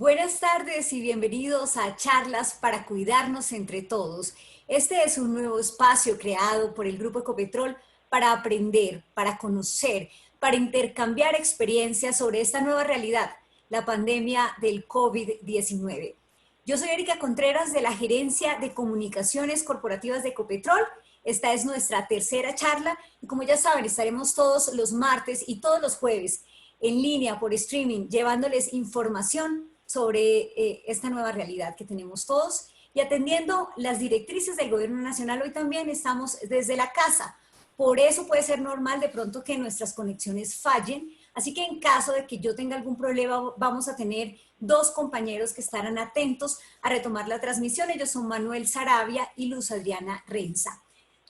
Buenas tardes y bienvenidos a Charlas para Cuidarnos entre Todos. Este es un nuevo espacio creado por el Grupo Ecopetrol para aprender, para conocer, para intercambiar experiencias sobre esta nueva realidad, la pandemia del COVID-19. Yo soy Erika Contreras de la Gerencia de Comunicaciones Corporativas de Ecopetrol. Esta es nuestra tercera charla y como ya saben, estaremos todos los martes y todos los jueves en línea por streaming, llevándoles información sobre esta nueva realidad que tenemos todos y atendiendo las directrices del gobierno nacional. Hoy también estamos desde la casa, por eso puede ser normal de pronto que nuestras conexiones fallen, así que en caso de que yo tenga algún problema vamos a tener dos compañeros que estarán atentos a retomar la transmisión. Ellos son Manuel Sarabia y Luz Adriana Renza.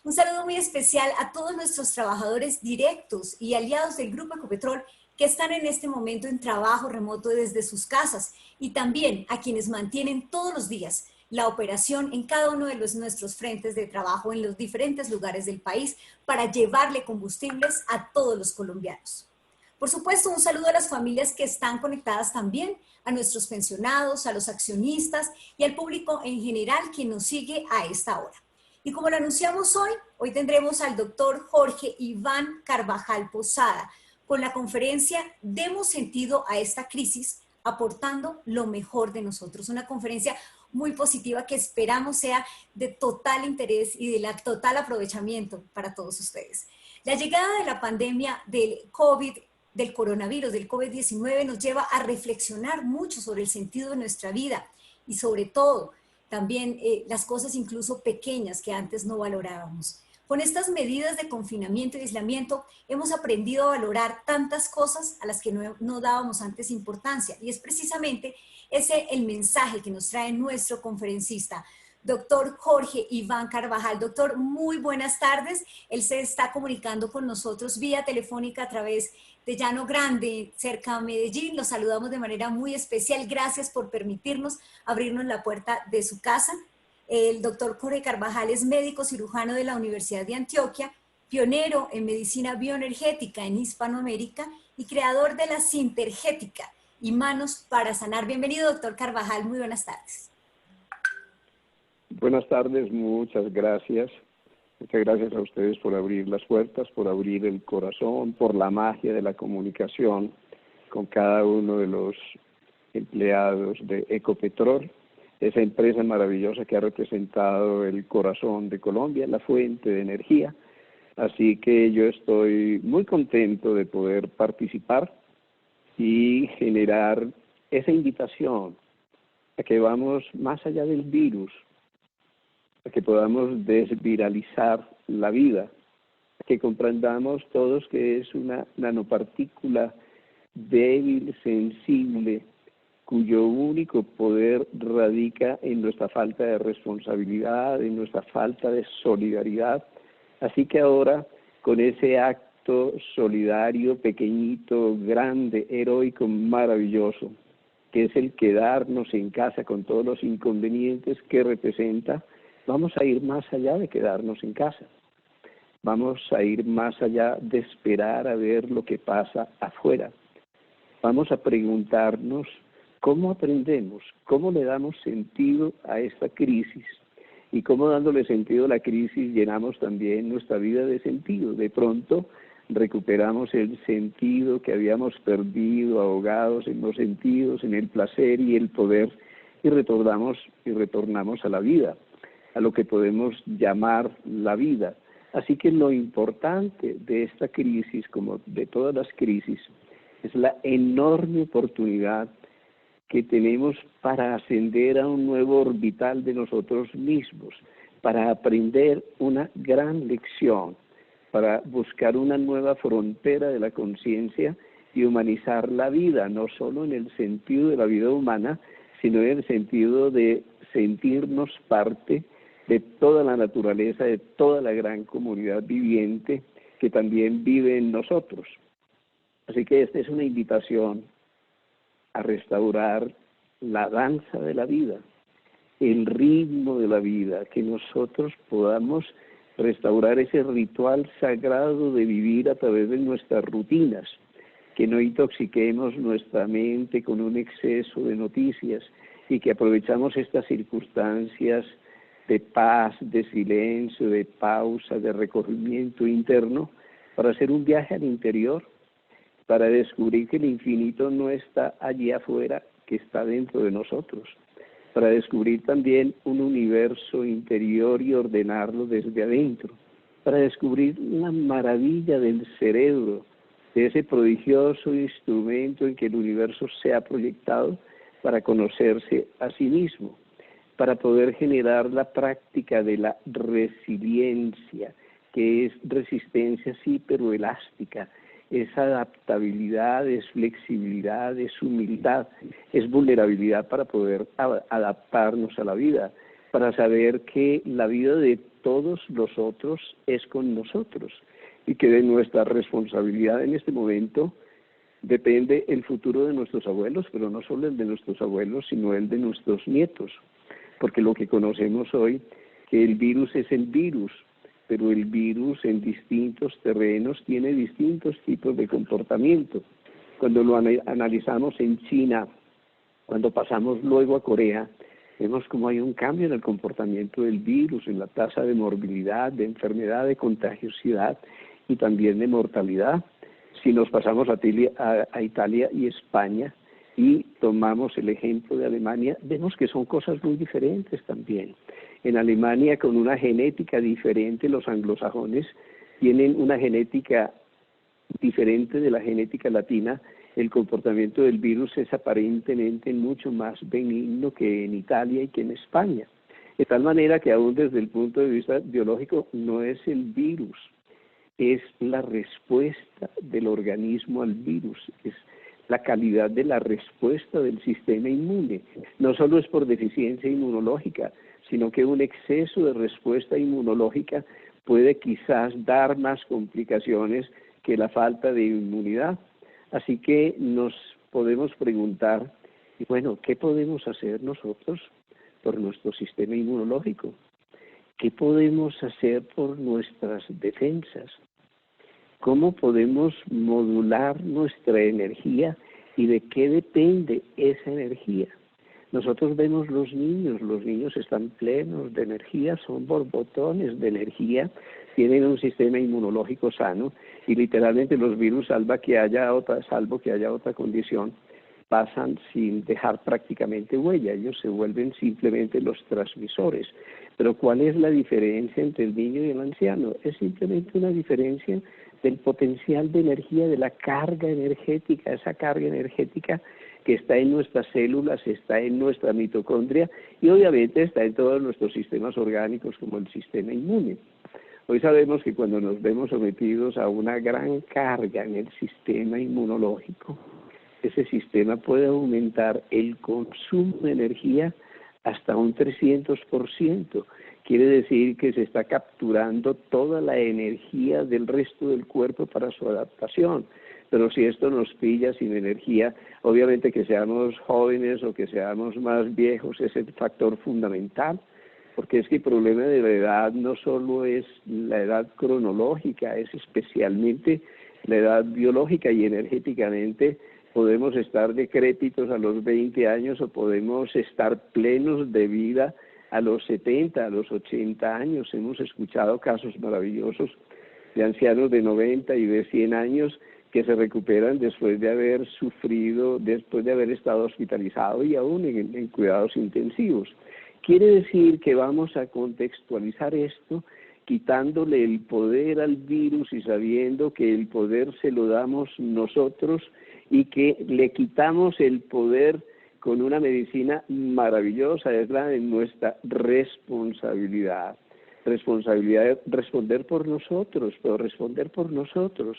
Un saludo muy especial a todos nuestros trabajadores directos y aliados del Grupo Ecopetrol que están en este momento en trabajo remoto desde sus casas y también a quienes mantienen todos los días la operación en cada uno de nuestros frentes de trabajo en los diferentes lugares del país para llevarle combustibles a todos los colombianos. Por supuesto, un saludo a las familias que están conectadas también, a nuestros pensionados, a los accionistas y al público en general que nos sigue a esta hora. Y como lo anunciamos hoy tendremos al doctor Jorge Iván Carvajal Posada, con la conferencia Demos sentido a esta crisis, aportando lo mejor de nosotros. Una conferencia muy positiva que esperamos sea de total interés y de total aprovechamiento para todos ustedes. La llegada de la pandemia del coronavirus, del COVID-19, nos lleva a reflexionar mucho sobre el sentido de nuestra vida y sobre todo también las cosas incluso pequeñas que antes no valorábamos. Con estas medidas de confinamiento y aislamiento hemos aprendido a valorar tantas cosas a las que no dábamos antes importancia. Y es precisamente ese el mensaje que nos trae nuestro conferencista, doctor Jorge Iván Carvajal. Doctor, muy buenas tardes. Él se está comunicando con nosotros vía telefónica a través de Llano Grande, cerca de Medellín. Los saludamos de manera muy especial. Gracias por permitirnos abrirnos la puerta de su casa. El doctor Jorge Carvajal es médico cirujano de la Universidad de Antioquia, pionero en medicina bioenergética en Hispanoamérica y creador de la Sintergética y Manos para Sanar. Bienvenido, doctor Carvajal, muy buenas tardes. Buenas tardes, muchas gracias. Muchas gracias a ustedes por abrir las puertas, por abrir el corazón, por la magia de la comunicación con cada uno de los empleados de Ecopetrol, esa empresa maravillosa que ha representado el corazón de Colombia, la fuente de energía. Así que yo estoy muy contento de poder participar y generar esa invitación a que vamos más allá del virus, a que podamos desviralizar la vida, a que comprendamos todos que es una nanopartícula débil, sensible, cuyo único poder radica en nuestra falta de responsabilidad, en nuestra falta de solidaridad. Así que ahora, con ese acto solidario, pequeñito, grande, heroico, maravilloso, que es el quedarnos en casa con todos los inconvenientes que representa, vamos a ir más allá de quedarnos en casa. Vamos a ir más allá de esperar a ver lo que pasa afuera. Vamos a preguntarnos cómo aprendemos, cómo le damos sentido a esta crisis y cómo dándole sentido a la crisis llenamos también nuestra vida de sentido. De pronto recuperamos el sentido que habíamos perdido, ahogados en los sentidos, en el placer y el poder, y retornamos a la vida, a lo que podemos llamar la vida. Así que lo importante de esta crisis, como de todas las crisis, es la enorme oportunidad que tenemos para ascender a un nuevo orbital de nosotros mismos, para aprender una gran lección, para buscar una nueva frontera de la conciencia y humanizar la vida, no solo en el sentido de la vida humana, sino en el sentido de sentirnos parte de toda la naturaleza, de toda la gran comunidad viviente que también vive en nosotros. Así que esta es una invitación a restaurar la danza de la vida, el ritmo de la vida, que nosotros podamos restaurar ese ritual sagrado de vivir a través de nuestras rutinas, que no intoxiquemos nuestra mente con un exceso de noticias y que aprovechamos estas circunstancias de paz, de silencio, de pausa, de recorrimiento interno para hacer un viaje al interior, para descubrir que el infinito no está allí afuera, que está dentro de nosotros, para descubrir también un universo interior y ordenarlo desde adentro, para descubrir la maravilla del cerebro, de ese prodigioso instrumento en que el universo se ha proyectado para conocerse a sí mismo, para poder generar la práctica de la resiliencia, que es resistencia sí, pero elástica, es adaptabilidad, es flexibilidad, es humildad, es vulnerabilidad para poder adaptarnos a la vida, para saber que la vida de todos los otros es con nosotros y que de nuestra responsabilidad en este momento depende el futuro de nuestros abuelos, pero no solo el de nuestros abuelos, sino el de nuestros nietos, porque lo que conocemos hoy, que el virus es el virus, pero el virus en distintos terrenos tiene distintos tipos de comportamiento. Cuando lo analizamos en China, cuando pasamos luego a Corea, vemos cómo hay un cambio en el comportamiento del virus, en la tasa de morbilidad, de enfermedad, de contagiosidad y también de mortalidad. Si nos pasamos a Italia y España y tomamos el ejemplo de Alemania, vemos que son cosas muy diferentes también. En Alemania, con una genética diferente, los anglosajones tienen una genética diferente de la genética latina. El comportamiento del virus es aparentemente mucho más benigno que en Italia y que en España. De tal manera que aún desde el punto de vista biológico no es el virus, es la respuesta del organismo al virus, es la calidad de la respuesta del sistema inmune. No solo es por deficiencia inmunológica, sino que un exceso de respuesta inmunológica puede quizás dar más complicaciones que la falta de inmunidad. Así que nos podemos preguntar, bueno, ¿qué podemos hacer nosotros por nuestro sistema inmunológico? ¿Qué podemos hacer por nuestras defensas? ¿Cómo podemos modular nuestra energía y de qué depende esa energía? Nosotros vemos los niños están plenos de energía, son borbotones de energía, tienen un sistema inmunológico sano y literalmente los virus, salvo que haya otra condición, pasan sin dejar prácticamente huella, ellos se vuelven simplemente los transmisores. Pero ¿cuál es la diferencia entre el niño y el anciano? Es simplemente una diferencia del potencial de energía, de la carga energética, esa carga energética que está en nuestras células, está en nuestra mitocondria y obviamente está en todos nuestros sistemas orgánicos como el sistema inmune. Hoy sabemos que cuando nos vemos sometidos a una gran carga en el sistema inmunológico, ese sistema puede aumentar el consumo de energía hasta un 300%. Quiere decir que se está capturando toda la energía del resto del cuerpo para su adaptación. Pero si esto nos pilla sin energía, obviamente que seamos jóvenes o que seamos más viejos es el factor fundamental, porque es que el problema de la edad no solo es la edad cronológica, es especialmente la edad biológica y energéticamente. Podemos estar decrépitos a los 20 años o podemos estar plenos de vida a los 70, a los 80 años. Hemos escuchado casos maravillosos de ancianos de 90 y de 100 años que se recuperan después de haber sufrido, después de haber estado hospitalizado y aún en cuidados intensivos. Quiere decir que vamos a contextualizar esto quitándole el poder al virus y sabiendo que el poder se lo damos nosotros y que le quitamos el poder con una medicina maravillosa, es la de nuestra responsabilidad. Responsabilidad de responder por nosotros, pero responder por nosotros.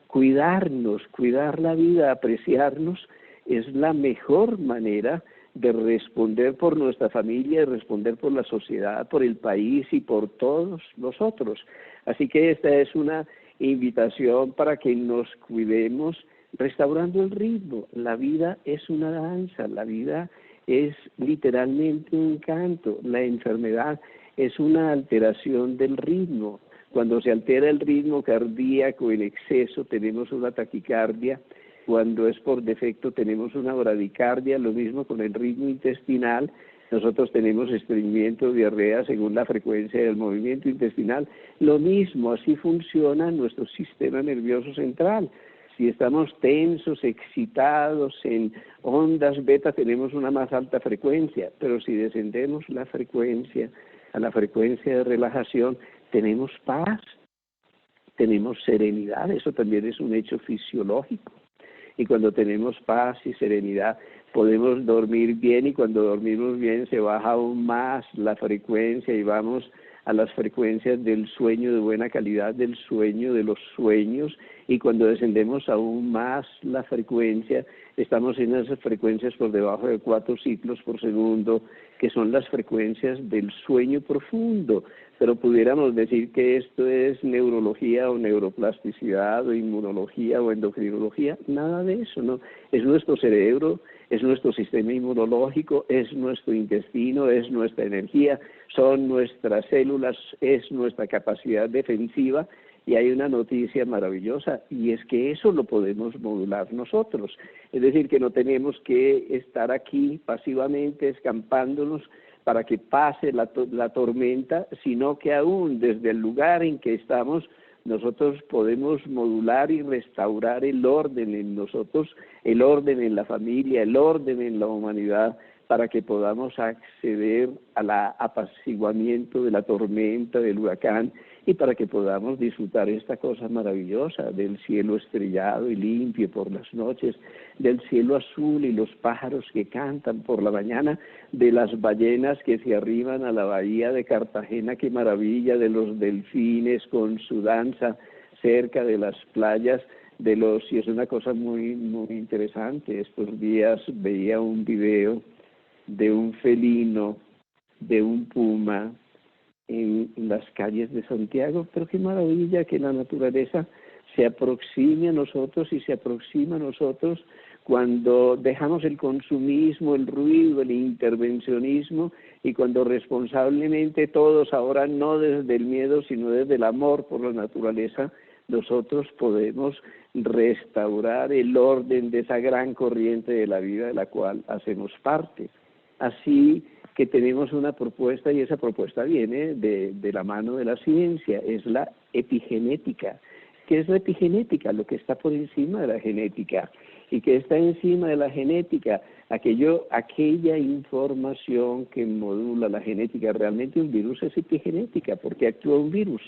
Cuidarnos, cuidar la vida, apreciarnos, es la mejor manera de responder por nuestra familia, de responder por la sociedad, por el país y por todos los otros. Así que esta es una invitación para que nos cuidemos restaurando el ritmo. La vida es una danza, la vida es literalmente un canto, la enfermedad es una alteración del ritmo. Cuando se altera el ritmo cardíaco en exceso, tenemos una taquicardia, cuando es por defecto tenemos una bradicardia, lo mismo con el ritmo intestinal, nosotros tenemos estreñimiento, diarrea según la frecuencia del movimiento intestinal, lo mismo, así funciona nuestro sistema nervioso central. Si estamos tensos, excitados, en ondas beta, tenemos una más alta frecuencia, pero si descendemos la frecuencia a la frecuencia de relajación, tenemos paz, tenemos serenidad, eso también es un hecho fisiológico. Y cuando tenemos paz y serenidad, podemos dormir bien, y cuando dormimos bien se baja aún más la frecuencia y vamos a las frecuencias del sueño de buena calidad, del sueño, de los sueños, y cuando descendemos aún más la frecuencia, estamos en esas frecuencias por debajo de 4 ciclos por segundo, que son las frecuencias del sueño profundo. Pero pudiéramos decir que esto es neurología o neuroplasticidad o inmunología o endocrinología, nada de eso, ¿no? Es nuestro cerebro, es nuestro sistema inmunológico, es nuestro intestino, es nuestra energía, son nuestras células, es nuestra capacidad defensiva. Y hay una noticia maravillosa, y es que eso lo podemos modular nosotros. Es decir, que no tenemos que estar aquí pasivamente escampándonos para que pase la tormenta, sino que aún desde el lugar en que estamos, nosotros podemos modular y restaurar el orden en nosotros, el orden en la familia, el orden en la humanidad, para que podamos acceder al apaciguamiento de la tormenta, del huracán, y para que podamos disfrutar esta cosa maravillosa del cielo estrellado y limpio por las noches, del cielo azul y los pájaros que cantan por la mañana, de las ballenas que se arriban a la bahía de Cartagena, qué maravilla, de los delfines con su danza cerca de las playas, y es una cosa muy, muy interesante. Estos días veía un video de un felino, de un puma, en las calles de Santiago, pero qué maravilla que la naturaleza se aproxime a nosotros, y se aproxima a nosotros cuando dejamos el consumismo, el ruido, el intervencionismo, y cuando responsablemente todos, ahora no desde el miedo, sino desde el amor por la naturaleza, nosotros podemos restaurar el orden de esa gran corriente de la vida de la cual hacemos parte. Así que tenemos una propuesta, y esa propuesta viene de la mano de la ciencia, es la epigenética. ¿Qué es la epigenética? Lo que está por encima de la genética. ¿Y qué está encima de la genética? Aquella información que modula la genética. Realmente un virus es epigenética. ¿Por qué actúa un virus?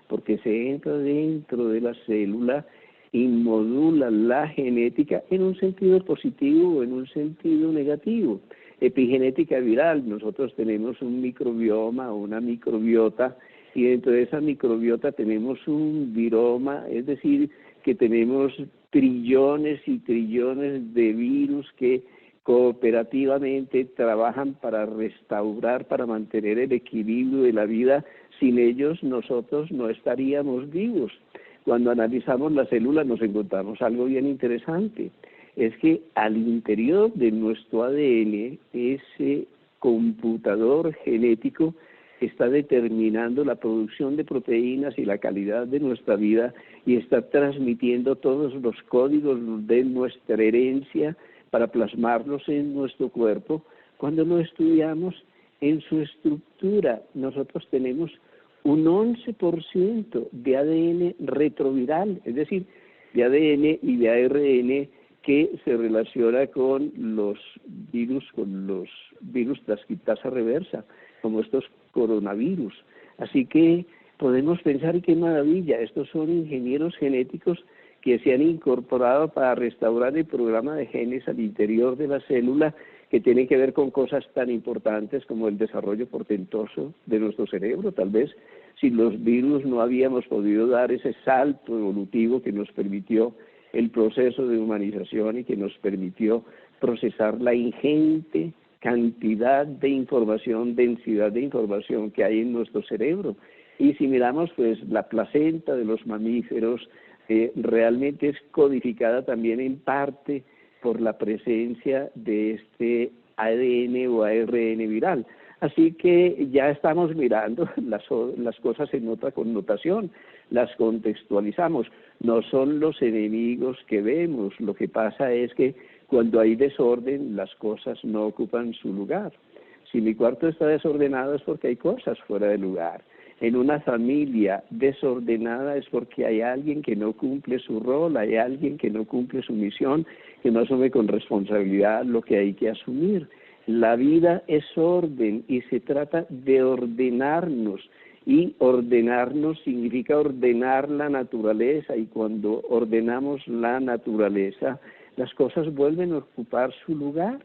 Porque se entra dentro de la célula y modula la genética en un sentido positivo o en un sentido negativo. Epigenética viral, nosotros tenemos un microbioma o una microbiota, y dentro de esa microbiota tenemos un viroma, es decir, que tenemos trillones y trillones de virus que cooperativamente trabajan para restaurar, para mantener el equilibrio de la vida. Sin ellos nosotros no estaríamos vivos. Cuando analizamos la célula nos encontramos algo bien interesante. Es que al interior de nuestro ADN, ese computador genético está determinando la producción de proteínas y la calidad de nuestra vida, y está transmitiendo todos los códigos de nuestra herencia para plasmarlos en nuestro cuerpo. Cuando lo estudiamos en su estructura, nosotros tenemos un 11% de ADN retroviral, es decir, de ADN y de ARN que se relaciona con los virus transcriptasa reversa, como estos coronavirus. Así que podemos pensar, y qué maravilla, estos son ingenieros genéticos que se han incorporado para restaurar el programa de genes al interior de la célula, que tiene que ver con cosas tan importantes como el desarrollo portentoso de nuestro cerebro. Tal vez sin los virus no habíamos podido dar ese salto evolutivo que nos permitió el proceso de humanización y que nos permitió procesar la ingente cantidad de información, densidad de información que hay en nuestro cerebro. Y si miramos, pues la placenta de los mamíferos realmente es codificada también en parte por la presencia de este ADN o ARN viral. Así que ya estamos mirando las cosas en otra connotación. las contextualizamos. No son los enemigos que vemos, lo que pasa es que cuando hay desorden, las cosas no ocupan su lugar. Si mi cuarto está desordenado es porque hay cosas fuera de lugar. En una familia desordenada es porque hay alguien que no cumple su rol, hay alguien que no cumple su misión, que no asume con responsabilidad lo que hay que asumir. La vida es orden y se trata de ordenarnos. Y ordenarnos significa ordenar la naturaleza, y cuando ordenamos la naturaleza, las cosas vuelven a ocupar su lugar.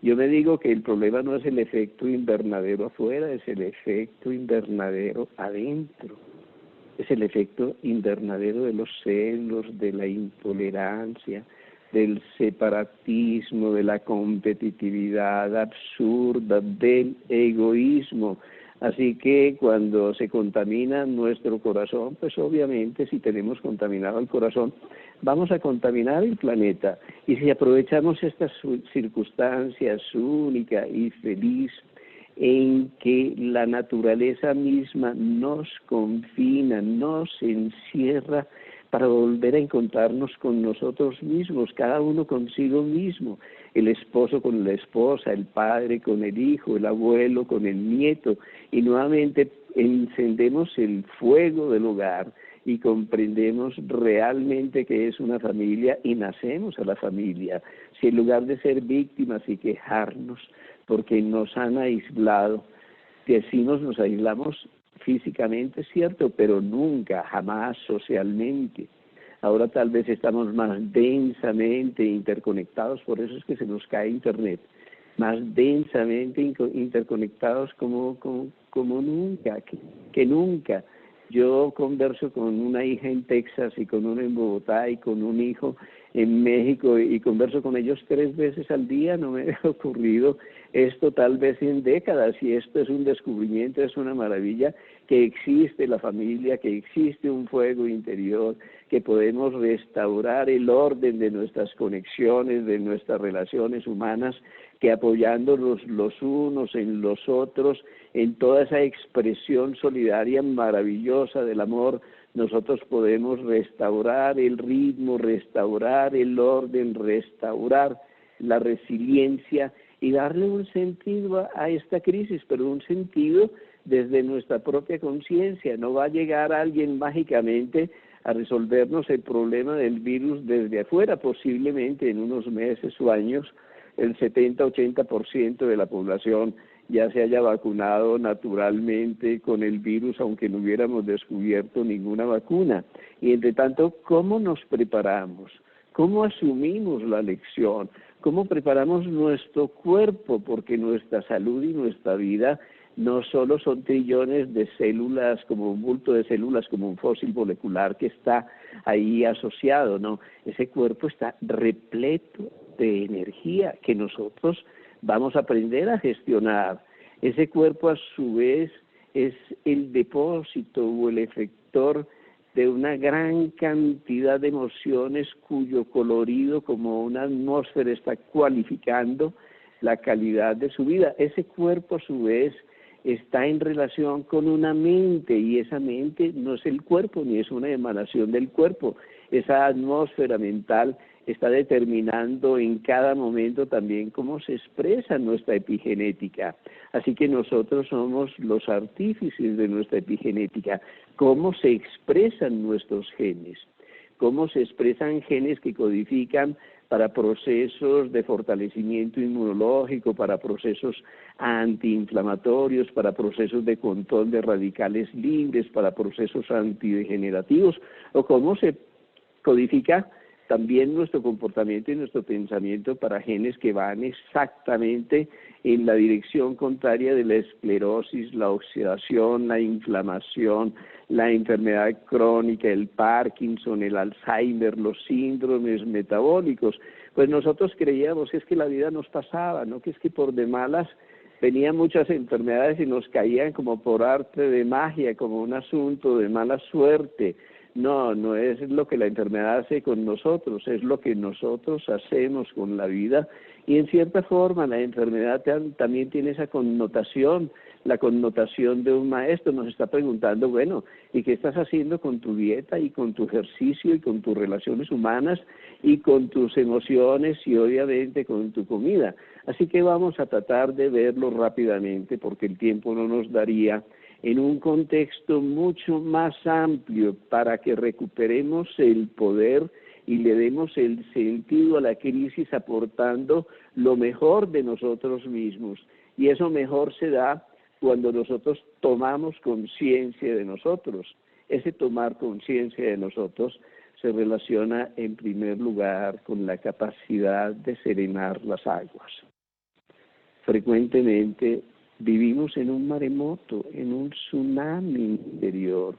Yo me digo que el problema no es el efecto invernadero afuera, es el efecto invernadero adentro. Es el efecto invernadero de los celos, de la intolerancia, del separatismo, de la competitividad absurda, del egoísmo. Así que cuando se contamina nuestro corazón, pues obviamente si tenemos contaminado el corazón, vamos a contaminar el planeta. Y si aprovechamos esta circunstancia única y feliz en que la naturaleza misma nos confina, nos encierra para volver a encontrarnos con nosotros mismos, cada uno consigo mismo, el esposo con la esposa, el padre con el hijo, el abuelo con el nieto, y nuevamente encendemos el fuego del hogar y comprendemos realmente que es una familia y nacemos a la familia. Si en lugar de ser víctimas y quejarnos porque nos han aislado, decimos nos aislamos físicamente, es cierto, pero nunca, jamás socialmente. Ahora tal vez estamos más densamente interconectados, por eso es que se nos cae Internet, más densamente interconectados como nunca, que nunca. Yo converso con una hija en Texas y con una en Bogotá y con un hijo en México y converso con ellos 3 veces al día. No me había ocurrido esto tal vez en décadas, y esto es un descubrimiento, es una maravilla, que existe la familia, que existe un fuego interior, que podemos restaurar el orden de nuestras conexiones, de nuestras relaciones humanas, que apoyándonos los unos en los otros, en toda esa expresión solidaria maravillosa del amor, nosotros podemos restaurar el ritmo, restaurar el orden, restaurar la resiliencia y darle un sentido a esta crisis, pero un sentido desde nuestra propia conciencia. No va a llegar alguien mágicamente a resolvernos el problema del virus desde afuera. Posiblemente en unos meses o años el 70-80% de la población ya se haya vacunado naturalmente con el virus, aunque no hubiéramos descubierto ninguna vacuna. Y entre tanto, ¿cómo nos preparamos? ¿Cómo asumimos la lección? ¿Cómo preparamos nuestro cuerpo? Porque nuestra salud y nuestra vida no solo son trillones de células, como un bulto de células, como un fósil molecular que está ahí asociado, no. Ese cuerpo está repleto de energía que nosotros vamos a aprender a gestionar. Ese cuerpo a su vez es el depósito o el efector de una gran cantidad de emociones cuyo colorido como una atmósfera está cualificando la calidad de su vida. Ese cuerpo a su vez está en relación con una mente, y esa mente no es el cuerpo ni es una emanación del cuerpo. Esa atmósfera mental está determinando en cada momento también cómo se expresa nuestra epigenética. Así que nosotros somos los artífices de nuestra epigenética. Cómo se expresan nuestros genes, cómo se expresan genes que codifican para procesos de fortalecimiento inmunológico, para procesos antiinflamatorios, para procesos de control de radicales libres, para procesos antidegenerativos, o cómo se codifica también nuestro comportamiento y nuestro pensamiento para genes que van exactamente en la dirección contraria de la esclerosis, la oxidación, la inflamación, la enfermedad crónica, el Parkinson, el Alzheimer, los síndromes metabólicos. Pues nosotros creíamos que es que la vida nos pasaba, ¿no? Que es que por de malas venían muchas enfermedades y nos caían como por arte de magia, como un asunto de mala suerte. No, no es lo que la enfermedad hace con nosotros, es lo que nosotros hacemos con la vida. Y en cierta forma la enfermedad también tiene esa connotación, la connotación de un maestro. Nos está preguntando, bueno, ¿y qué estás haciendo con tu dieta y con tu ejercicio y con tus relaciones humanas y con tus emociones y obviamente con tu comida? Así que vamos a tratar de verlo rápidamente porque el tiempo no nos daría, en un contexto mucho más amplio para que recuperemos el poder y le demos el sentido a la crisis aportando lo mejor de nosotros mismos. Y eso mejor se da cuando nosotros tomamos conciencia de nosotros. Ese tomar conciencia de nosotros se relaciona en primer lugar con la capacidad de serenar las aguas. Frecuentemente vivimos en un maremoto, en un tsunami interior.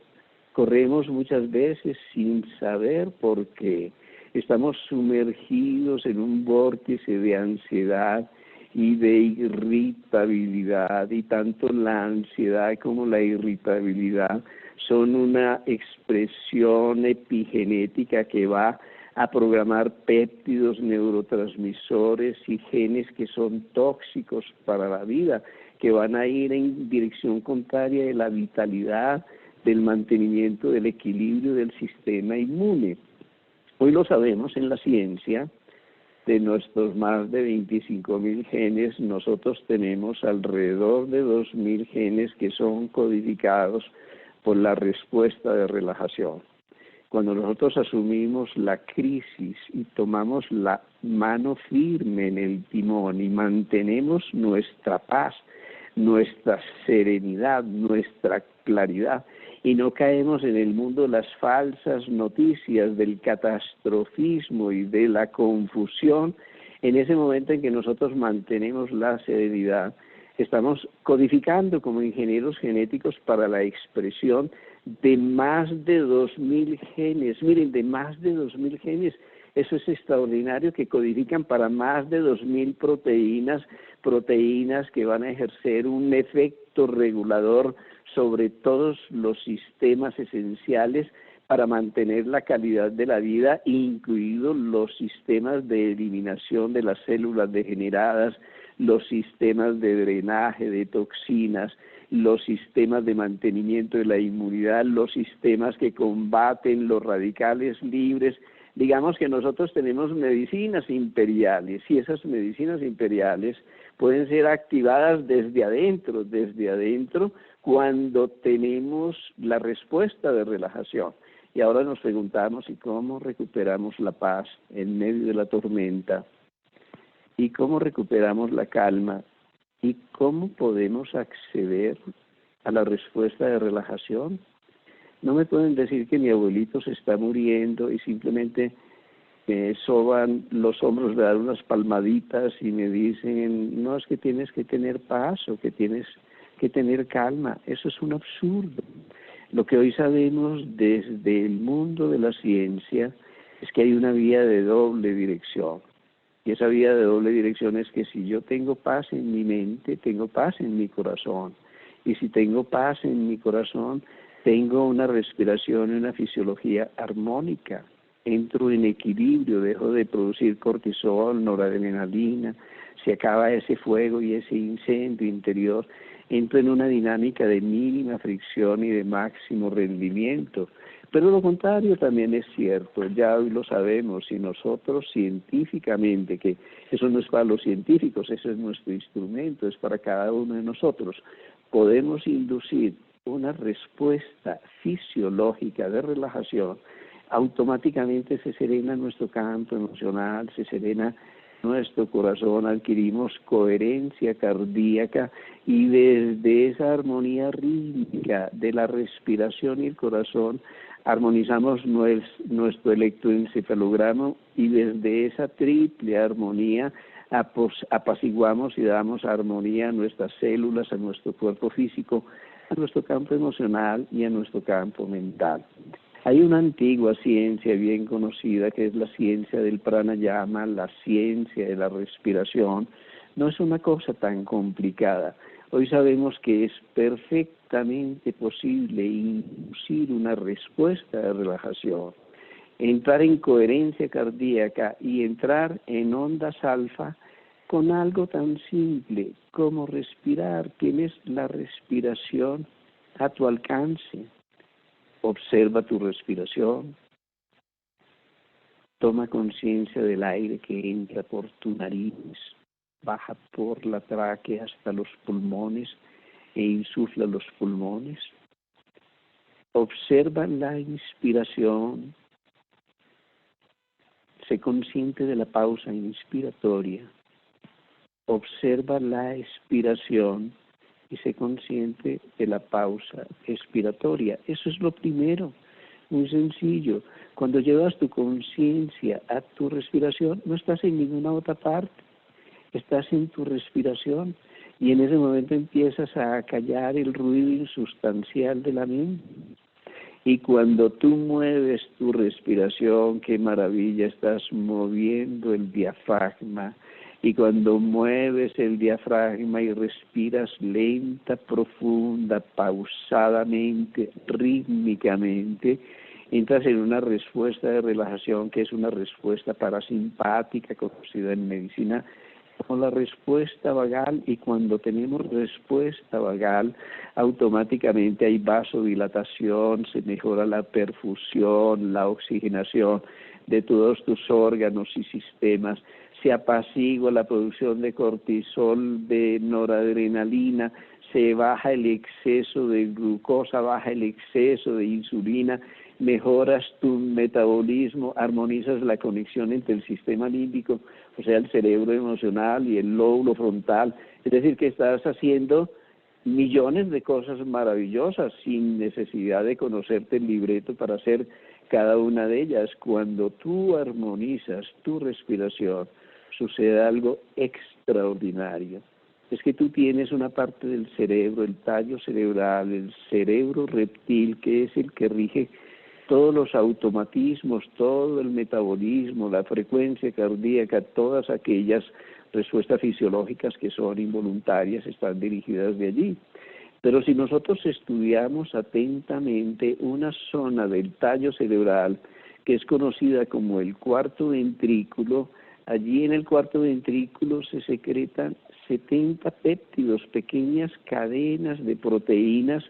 Corremos muchas veces sin saber por qué. Estamos sumergidos en un vórtice de ansiedad y de irritabilidad, y tanto la ansiedad como la irritabilidad son una expresión epigenética que va a programar péptidos, neurotransmisores y genes que son tóxicos para la vida, que van a ir en dirección contraria de la vitalidad, del mantenimiento del equilibrio del sistema inmune. Hoy lo sabemos en la ciencia. De nuestros más de 25.000 genes, nosotros tenemos alrededor de 2.000 genes que son codificados por la respuesta de relajación. Cuando nosotros asumimos la crisis y tomamos la mano firme en el timón y mantenemos nuestra paz, nuestra serenidad, nuestra claridad, y no caemos en el mundo de las falsas noticias, del catastrofismo y de la confusión, en ese momento en que nosotros mantenemos la serenidad, estamos codificando como ingenieros genéticos para la expresión de más de 2.000 genes. Miren, de más de 2.000 genes. Eso es extraordinario, que codifican para más de 2.000 proteínas que van a ejercer un efecto regulador sobre todos los sistemas esenciales para mantener la calidad de la vida, incluidos los sistemas de eliminación de las células degeneradas, los sistemas de drenaje de toxinas, los sistemas de mantenimiento de la inmunidad, los sistemas que combaten los radicales libres. Digamos que nosotros tenemos medicinas imperiales, y esas medicinas imperiales pueden ser activadas desde adentro cuando tenemos la respuesta de relajación. Y ahora nos preguntamos, ¿y cómo recuperamos la paz en medio de la tormenta? ¿Y cómo recuperamos la calma? ¿Y cómo podemos acceder a la respuesta de relajación? No me pueden decir que mi abuelito se está muriendo y simplemente me soban los hombros, me dan unas palmaditas y me dicen, no, es que tienes que tener paz o que tienes que tener calma. Eso es un absurdo. Lo que hoy sabemos desde el mundo de la ciencia es que hay una vía de doble dirección. Y esa vía de doble dirección es que si yo tengo paz en mi mente, tengo paz en mi corazón. Y si tengo paz en mi corazón, tengo una respiración y una fisiología armónica. Entro en equilibrio, dejo de producir cortisol, noradrenalina, se acaba ese fuego y ese incendio interior. Entro en una dinámica de mínima fricción y de máximo rendimiento. Pero lo contrario también es cierto, ya hoy lo sabemos, y nosotros científicamente, que eso no es para los científicos, ese es nuestro instrumento, es para cada uno de nosotros, podemos inducir una respuesta fisiológica de relajación, automáticamente se serena nuestro campo emocional, se serena nuestro corazón, adquirimos coherencia cardíaca, y desde esa armonía rítmica de la respiración y el corazón armonizamos nuestro electroencefalograma, y desde esa triple armonía apaciguamos y damos armonía a nuestras células, a nuestro cuerpo físico, a nuestro campo emocional y a nuestro campo mental. Hay una antigua ciencia bien conocida que es la ciencia del pranayama, la ciencia de la respiración. No es una cosa tan complicada. Hoy sabemos que es perfectamente posible inducir una respuesta de relajación, entrar en coherencia cardíaca y entrar en ondas alfa con algo tan simple como respirar. Tienes la respiración a tu alcance. Observa tu respiración. Toma conciencia del aire que entra por tu nariz, baja por la tráquea hasta los pulmones e insufla los pulmones. Observa la inspiración. Sé consciente de la pausa inspiratoria. Observa la expiración y sé consciente de la pausa expiratoria. Eso es lo primero, muy sencillo. Cuando llevas tu conciencia a tu respiración, no estás en ninguna otra parte, estás en tu respiración y en ese momento empiezas a callar el ruido insustancial de la mente. Y cuando tú mueves tu respiración, qué maravilla, estás moviendo el diafragma. Y cuando mueves el diafragma y respiras lenta, profunda, pausadamente, rítmicamente, entras en una respuesta de relajación que es una respuesta parasimpática, conocida en medicina como la respuesta vagal, y cuando tenemos respuesta vagal, automáticamente hay vasodilatación, se mejora la perfusión, la oxigenación de todos tus órganos y sistemas, se apacigua la producción de cortisol, de noradrenalina, se baja el exceso de glucosa, baja el exceso de insulina, mejoras tu metabolismo, armonizas la conexión entre el sistema límbico, o sea, el cerebro emocional y el lóbulo frontal. Es decir, que estás haciendo millones de cosas maravillosas sin necesidad de conocerte el libreto para hacer cada una de ellas. Cuando tú armonizas tu respiración, sucede algo extraordinario. Es que tú tienes una parte del cerebro, el tallo cerebral, el cerebro reptil, que es el que rige todos los automatismos, todo el metabolismo, la frecuencia cardíaca, todas aquellas respuestas fisiológicas que son involuntarias están dirigidas de allí. Pero si nosotros estudiamos atentamente una zona del tallo cerebral que es conocida como el cuarto ventrículo, allí en el cuarto ventrículo se secretan 70 péptidos, pequeñas cadenas de proteínas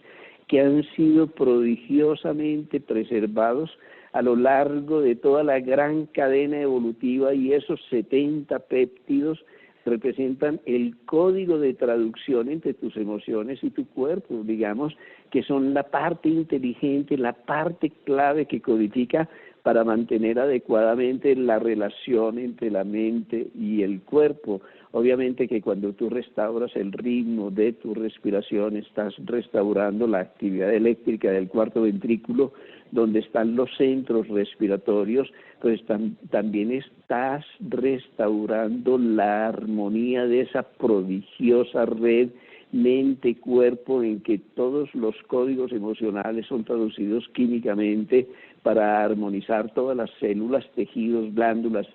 que han sido prodigiosamente preservados a lo largo de toda la gran cadena evolutiva, y esos 70 péptidos representan el código de traducción entre tus emociones y tu cuerpo, digamos, que son la parte inteligente, la parte clave que codifica para mantener adecuadamente la relación entre la mente y el cuerpo. Obviamente que cuando tú restauras el ritmo de tu respiración, estás restaurando la actividad eléctrica del cuarto ventrículo, donde están los centros respiratorios, pues también estás restaurando la armonía de esa prodigiosa red mente-cuerpo en que todos los códigos emocionales son traducidos químicamente para armonizar todas las células, tejidos, glándulas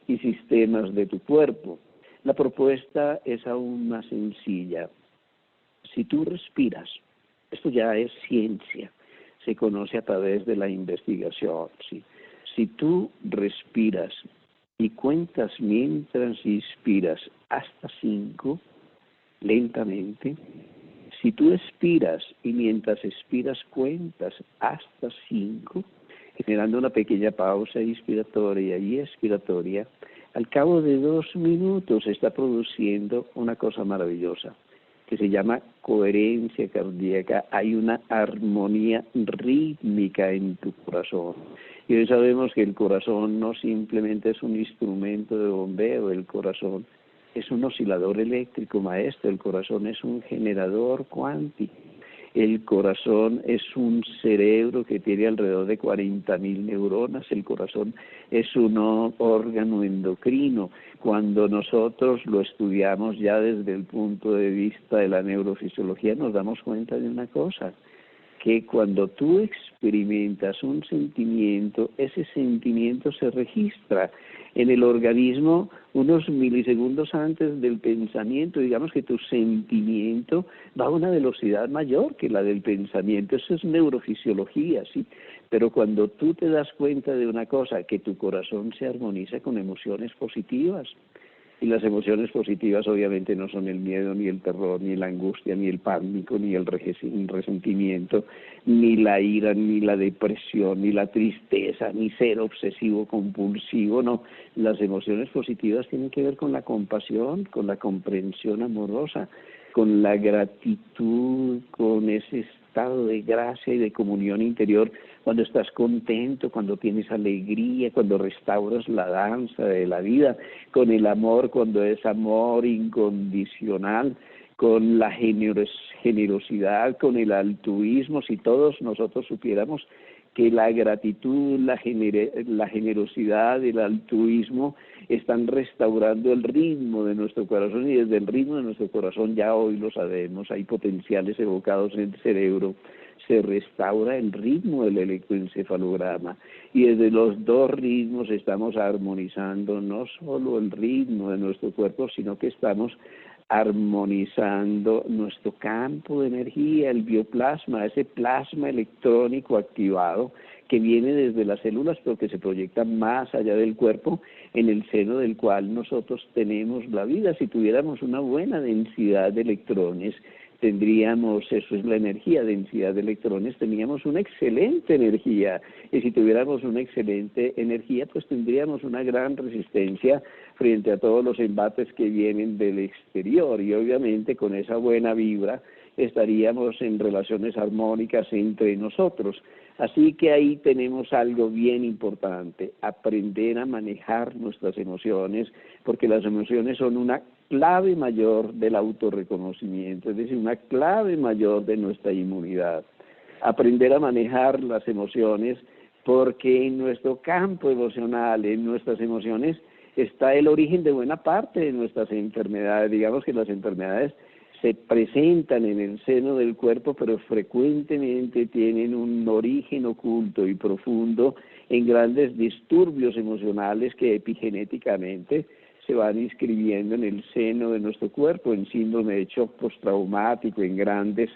y sistemas de tu cuerpo. La propuesta es aún más sencilla. Si tú respiras, esto ya es ciencia, se conoce a través de la investigación, ¿sí? Si tú respiras y cuentas mientras inspiras hasta 5, lentamente, si tú expiras y mientras expiras cuentas hasta 5, generando una pequeña pausa inspiratoria y expiratoria, al cabo de 2 minutos está produciendo una cosa maravillosa que se llama coherencia cardíaca. Hay una armonía rítmica en tu corazón. Y hoy sabemos que el corazón no simplemente es un instrumento de bombeo, el corazón es un oscilador eléctrico, maestro, el corazón es un generador cuántico. El corazón es un cerebro que tiene alrededor de 40.000 neuronas. El corazón es un órgano endocrino. Cuando nosotros lo estudiamos ya desde el punto de vista de la neurofisiología, nos damos cuenta de una cosa, que cuando tú experimentas un sentimiento, ese sentimiento se registra en el organismo unos milisegundos antes del pensamiento. Digamos que tu sentimiento va a una velocidad mayor que la del pensamiento. Eso es neurofisiología, ¿sí? Pero cuando tú te das cuenta de una cosa, que tu corazón se armoniza con emociones positivas, y las emociones positivas obviamente no son el miedo, ni el terror, ni la angustia, ni el pánico, ni el resentimiento, ni la ira, ni la depresión, ni la tristeza, ni ser obsesivo compulsivo, no. Las emociones positivas tienen que ver con la compasión, con la comprensión amorosa, con la gratitud, con ese estado de gracia y de comunión interior, cuando estás contento, cuando tienes alegría, cuando restauras la danza de la vida, con el amor, cuando es amor incondicional, con la generosidad, con el altruismo. Si todos nosotros supiéramos que la gratitud, la generosidad, el altruismo están restaurando el ritmo de nuestro corazón, y desde el ritmo de nuestro corazón, ya hoy lo sabemos, hay potenciales evocados en el cerebro, se restaura el ritmo del electroencefalograma, y desde los dos ritmos estamos armonizando no solo el ritmo de nuestro cuerpo, sino que estamos armonizando nuestro campo de energía, el bioplasma, ese plasma electrónico activado que viene desde las células, pero que se proyecta más allá del cuerpo, en el seno del cual nosotros tenemos la vida. Si tuviéramos una buena densidad de electrones, tendríamos, eso es la energía, densidad de electrones, teníamos una excelente energía, y si tuviéramos una excelente energía, pues tendríamos una gran resistencia frente a todos los embates que vienen del exterior, y obviamente con esa buena vibra estaríamos en relaciones armónicas entre nosotros. Así que ahí tenemos algo bien importante, aprender a manejar nuestras emociones, porque las emociones son una clave mayor del autorreconocimiento, es decir, una clave mayor de nuestra inmunidad. Aprender a manejar las emociones, porque en nuestro campo emocional, en nuestras emociones, está el origen de buena parte de nuestras enfermedades. Digamos que las enfermedades se presentan en el seno del cuerpo, pero frecuentemente tienen un origen oculto y profundo en grandes disturbios emocionales que epigenéticamente se van inscribiendo en el seno de nuestro cuerpo, en síndrome de shock postraumático, en grandes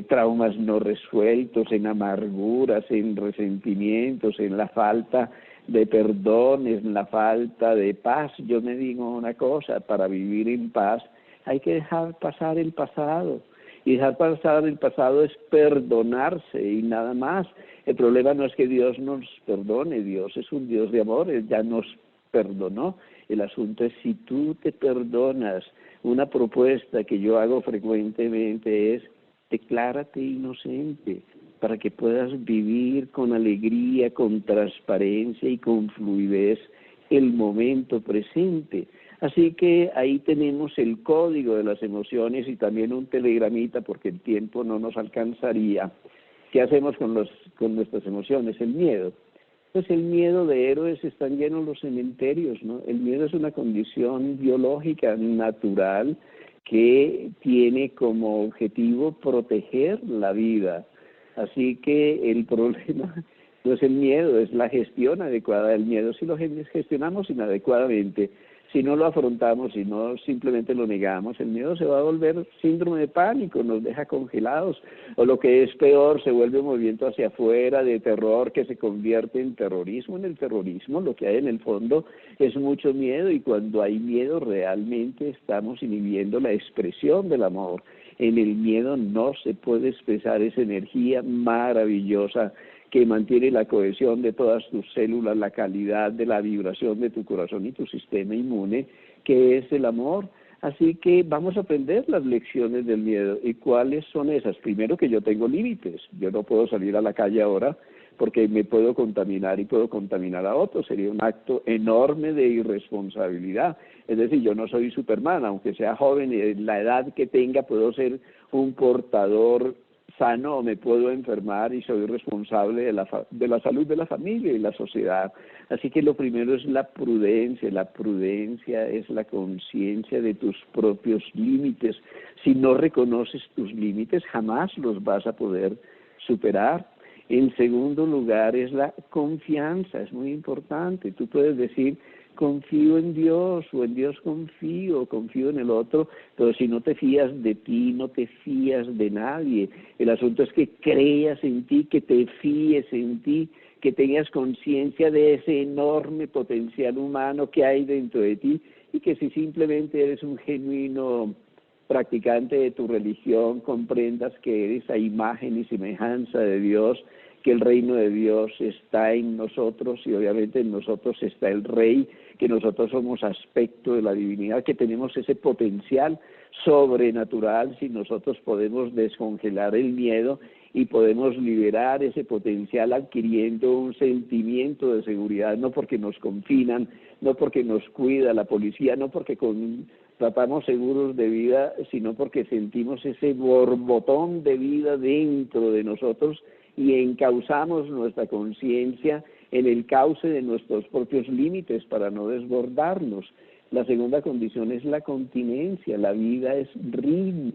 traumas no resueltos, en amarguras, en resentimientos, en la falta de perdón, en la falta de paz. Yo me digo una cosa, para vivir en paz hay que dejar pasar el pasado, y dejar pasar el pasado es perdonarse y nada más. El problema no es que Dios nos perdone, Dios es un Dios de amor, Él ya nos perdonó. El asunto es si tú te perdonas. Una propuesta que yo hago frecuentemente es: declárate inocente, para que puedas vivir con alegría, con transparencia y con fluidez el momento presente. Así que ahí tenemos el código de las emociones y también un telegramita, porque el tiempo no nos alcanzaría. ¿Qué hacemos con nuestras emociones? El miedo. Pues el miedo, de héroes están llenos los cementerios, ¿no? El miedo es una condición biológica natural que tiene como objetivo proteger la vida. Así que el problema no es el miedo, es la gestión adecuada del miedo. Si lo gestionamos inadecuadamente, si no lo afrontamos, si no simplemente lo negamos, el miedo se va a volver síndrome de pánico, nos deja congelados, o lo que es peor, se vuelve un movimiento hacia afuera de terror que se convierte en terrorismo. En el terrorismo lo que hay en el fondo es mucho miedo, y cuando hay miedo realmente estamos inhibiendo la expresión del amor. En el miedo no se puede expresar esa energía maravillosa que mantiene la cohesión de todas tus células, la calidad de la vibración de tu corazón y tu sistema inmune, que es el amor. Así que vamos a aprender las lecciones del miedo. ¿Y cuáles son esas? Primero, que yo tengo límites. Yo no puedo salir a la calle ahora porque me puedo contaminar y puedo contaminar a otros. Sería un acto enorme de irresponsabilidad. Es decir, yo no soy Superman, aunque sea joven y en la edad que tenga puedo ser un portador sano, o me puedo enfermar y soy responsable de la salud de la familia y la sociedad. Así que lo primero es la prudencia es la conciencia de tus propios límites. Si no reconoces tus límites, jamás los vas a poder superar. En segundo lugar es la confianza, es muy importante. Tú puedes decir, confío en Dios, o en Dios confío en el otro, pero si no te fías de ti, no te fías de nadie. El asunto es que creas en ti, que te fíes en ti, que tengas conciencia de ese enorme potencial humano que hay dentro de ti, y que si simplemente eres un genuino practicante de tu religión, comprendas que eres a imagen y semejanza de Dios, que el reino de Dios está en nosotros y obviamente en nosotros está el Rey, que nosotros somos aspecto de la divinidad, que tenemos ese potencial sobrenatural si nosotros podemos descongelar el miedo y podemos liberar ese potencial adquiriendo un sentimiento de seguridad, no porque nos confinan, no porque nos cuida la policía, no porque tratamos seguros de vida, sino porque sentimos ese borbotón de vida dentro de nosotros y encauzamos nuestra conciencia en el cauce de nuestros propios límites para no desbordarnos. La segunda condición es la continencia, la vida es ritmo.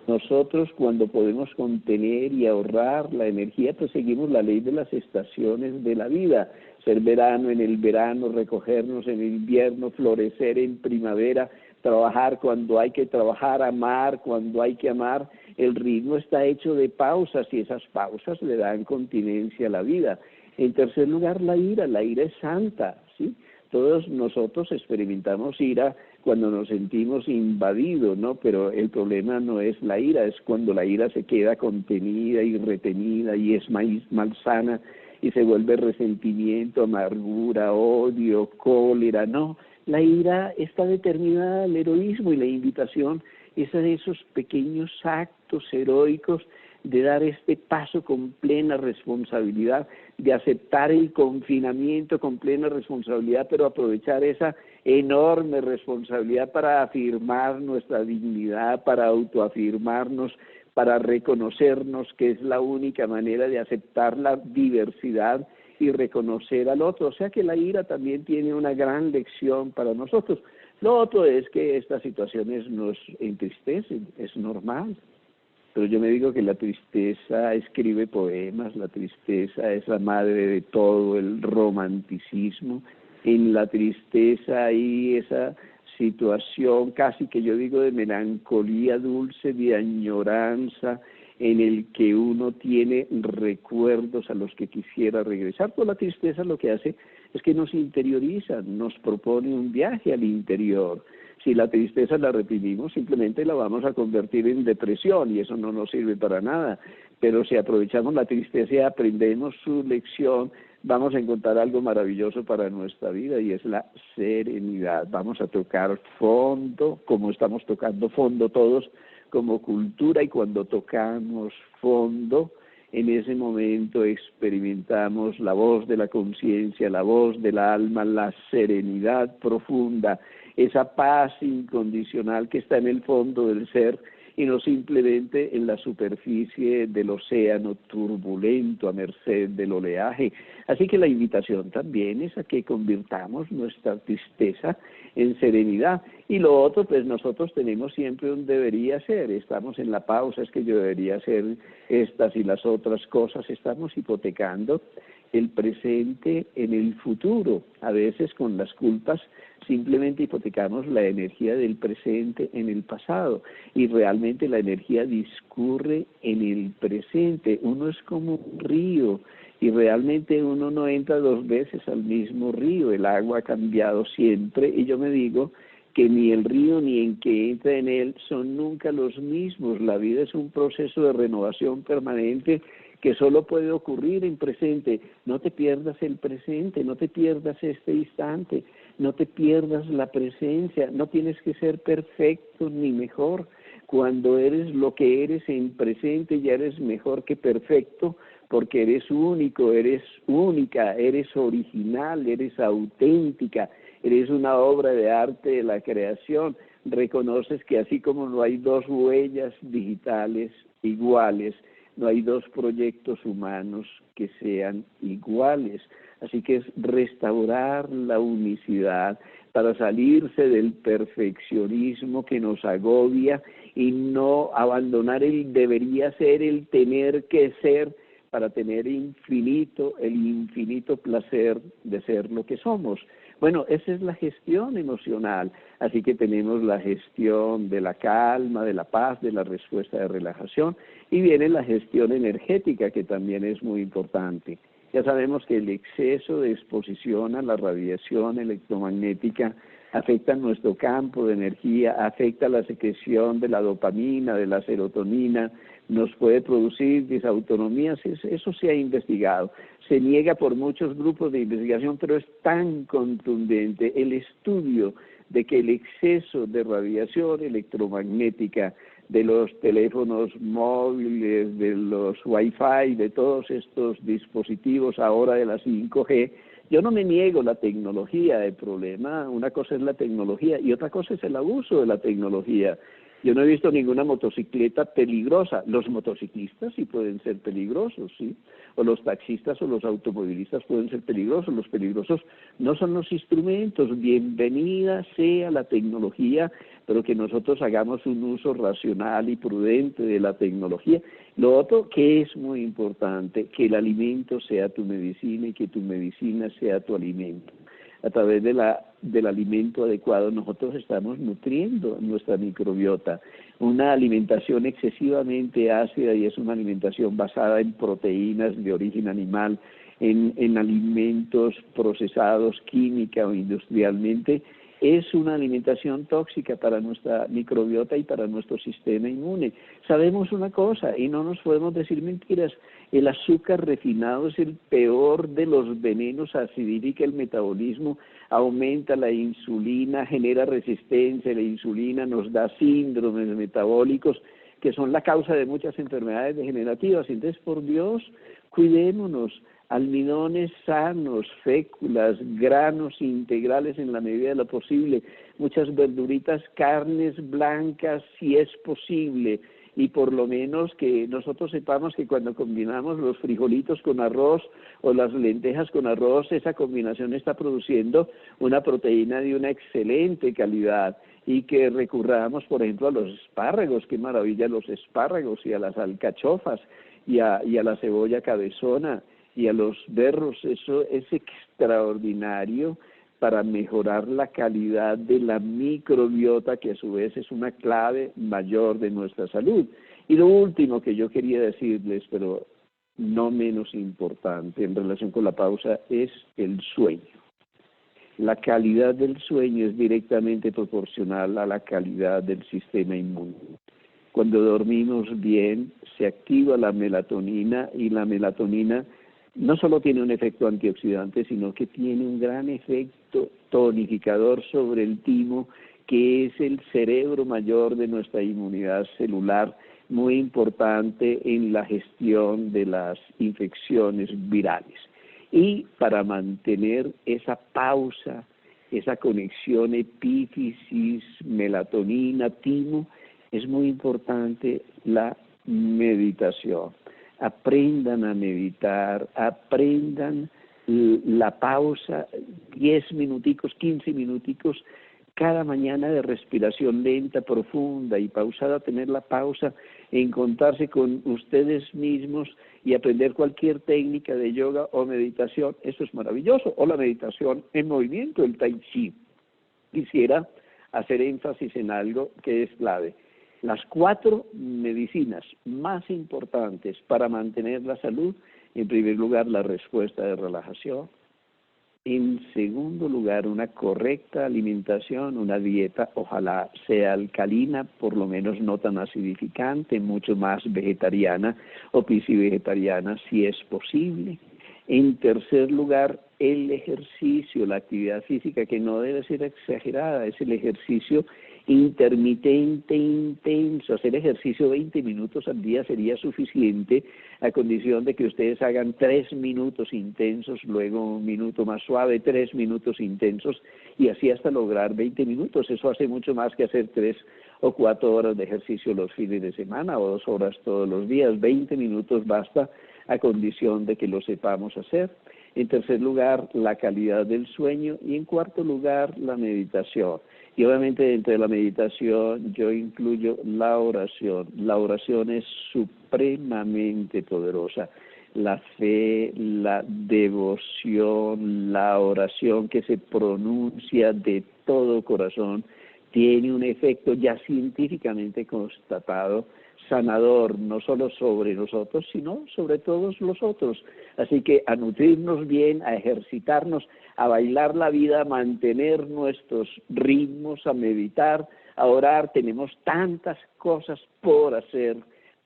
Nosotros cuando podemos contener y ahorrar la energía, pues seguimos la ley de las estaciones de la vida. Ser verano en el verano, recogernos en el invierno, florecer en primavera, trabajar cuando hay que trabajar, amar cuando hay que amar. El ritmo está hecho de pausas y esas pausas le dan continencia a la vida. En tercer lugar, la ira es santa, ¿sí? Todos nosotros experimentamos ira cuando nos sentimos invadidos, ¿no? Pero el problema no es la ira, es cuando la ira se queda contenida y retenida y es malsana y se vuelve resentimiento, amargura, odio, cólera, no. La ira está determinada al heroísmo y la invitación es a esos pequeños actos heroicos de dar este paso con plena responsabilidad, de aceptar el confinamiento con plena responsabilidad, pero aprovechar esa enorme responsabilidad para afirmar nuestra dignidad, para autoafirmarnos, para reconocernos que es la única manera de aceptar la diversidad y reconocer al otro. O sea que la ira también tiene una gran lección para nosotros. Lo otro es que estas situaciones nos entristecen, es normal. Pero yo me digo que la tristeza escribe poemas, la tristeza es la madre de todo el romanticismo. En la tristeza hay esa situación casi que yo digo de melancolía dulce, de añoranza, en el que uno tiene recuerdos a los que quisiera regresar. Toda la tristeza lo que hace es que nos interioriza, nos propone un viaje al interior. Si la tristeza la reprimimos, simplemente la vamos a convertir en depresión y eso no nos sirve para nada. Pero si aprovechamos la tristeza y aprendemos su lección, vamos a encontrar algo maravilloso para nuestra vida y es la serenidad. Vamos a tocar fondo, como estamos tocando fondo todos como cultura, y cuando tocamos fondo, en ese momento experimentamos la voz de la conciencia, la voz del alma, la serenidad profunda, esa paz incondicional que está en el fondo del ser y no simplemente en la superficie del océano turbulento a merced del oleaje. Así que la invitación también es a que convirtamos nuestra tristeza en serenidad. Y lo otro, pues nosotros tenemos siempre un debería ser, estamos en la pausa, es que yo debería hacer estas y las otras cosas, estamos hipotecando el presente en el futuro. A veces con las culpas simplemente hipotecamos la energía del presente en el pasado y realmente la energía discurre en el presente. Uno es como un río y realmente uno no entra dos veces al mismo río, el agua ha cambiado siempre y yo me digo que ni el río ni en que entra en él son nunca los mismos. La vida es un proceso de renovación permanente que solo puede ocurrir en presente. No te pierdas el presente, no te pierdas este instante, no te pierdas la presencia, no tienes que ser perfecto ni mejor. Cuando eres lo que eres en presente ya eres mejor que perfecto, porque eres único, eres única, eres original, eres auténtica, eres una obra de arte de la creación. Reconoces que así como no hay dos huellas digitales iguales, no hay dos proyectos humanos que sean iguales. Así que es restaurar la unicidad para salirse del perfeccionismo que nos agobia y no abandonar el debería ser, el tener que ser, para tener el infinito placer de ser lo que somos. Bueno, esa es la gestión emocional, así que tenemos la gestión de la calma, de la paz, de la respuesta de relajación, y viene la gestión energética, que también es muy importante. Ya sabemos que el exceso de exposición a la radiación electromagnética afecta nuestro campo de energía, afecta la secreción de la dopamina, de la serotonina, nos puede producir disautonomías, eso se ha investigado. Se niega por muchos grupos de investigación, pero es tan contundente el estudio de que el exceso de radiación electromagnética de los teléfonos móviles, de los Wi-Fi, de todos estos dispositivos ahora de la 5G, yo no me niego la tecnología, el problema, una cosa es la tecnología y otra cosa es el abuso de la tecnología. Yo no he visto ninguna motocicleta peligrosa. Los motociclistas sí pueden ser peligrosos, ¿sí? O los taxistas o los automovilistas pueden ser peligrosos. Los peligrosos no son los instrumentos. Bienvenida sea la tecnología, pero que nosotros hagamos un uso racional y prudente de la tecnología. Lo otro, que es muy importante, que el alimento sea tu medicina y que tu medicina sea tu alimento. A través del alimento adecuado nosotros estamos nutriendo nuestra microbiota. Una alimentación excesivamente ácida, y es una alimentación basada en proteínas de origen animal, en alimentos procesados química o industrialmente, es una alimentación tóxica para nuestra microbiota y para nuestro sistema inmune. Sabemos una cosa, y no nos podemos decir mentiras, el azúcar refinado es el peor de los venenos, acidifica el metabolismo, aumenta la insulina, genera resistencia, la insulina nos da síndromes metabólicos que son la causa de muchas enfermedades degenerativas. Entonces, por Dios, cuidémonos. Almidones sanos, féculas, granos integrales en la medida de lo posible, muchas verduritas, carnes blancas si es posible, y por lo menos que nosotros sepamos que cuando combinamos los frijolitos con arroz o las lentejas con arroz, esa combinación está produciendo una proteína de una excelente calidad, y que recurramos, por ejemplo, a los espárragos, qué maravilla los espárragos, y a las alcachofas, y a la cebolla cabezona, y a los berros. Eso es extraordinario para mejorar la calidad de la microbiota, que a su vez es una clave mayor de nuestra salud. Y lo último que yo quería decirles, pero no menos importante en relación con la pausa, es el sueño. La calidad del sueño es directamente proporcional a la calidad del sistema inmune. Cuando dormimos bien, se activa la melatonina, y la melatonina no solo tiene un efecto antioxidante, sino que tiene un gran efecto tonificador sobre el timo, que es el cerebro mayor de nuestra inmunidad celular, muy importante en la gestión de las infecciones virales. Y para mantener esa pausa, esa conexión epífisis, melatonina, timo, es muy importante la meditación. Aprendan a meditar, aprendan la pausa, 10 minuticos, 15 minuticos cada mañana de respiración lenta, profunda y pausada, tener la pausa, encontrarse con ustedes mismos y aprender cualquier técnica de yoga o meditación. Eso es maravilloso. O la meditación en movimiento, el tai chi. Quisiera hacer énfasis en algo que es clave. Las 4 medicinas más importantes para mantener la salud: en primer lugar, la respuesta de relajación; en segundo lugar, una correcta alimentación, una dieta, ojalá sea alcalina, por lo menos no tan acidificante, mucho más vegetariana o piscivegetariana si es posible; en tercer lugar, el ejercicio, la actividad física, que no debe ser exagerada, es el ejercicio intermitente, intenso. Hacer ejercicio 20 minutos al día sería suficiente, a condición de que ustedes hagan 3 minutos intensos, luego 1 minuto más suave, 3 minutos intensos, y así hasta lograr 20 minutos. Eso hace mucho más que hacer 3 o 4 horas de ejercicio los fines de semana o 2 horas todos los días. 20 minutos basta, a condición de que lo sepamos hacer. En tercer lugar, la calidad del sueño, y en cuarto lugar, la meditación. Y obviamente dentro de la meditación yo incluyo la oración. La oración es supremamente poderosa. la fe, la devoción, la oración que se pronuncia de todo corazón, tiene un efecto ya científicamente constatado, sanador, no solo sobre nosotros, sino sobre todos los otros. Así que a nutrirnos bien, a ejercitarnos, a bailar la vida, a mantener nuestros ritmos, a meditar, a orar. Tenemos tantas cosas por hacer,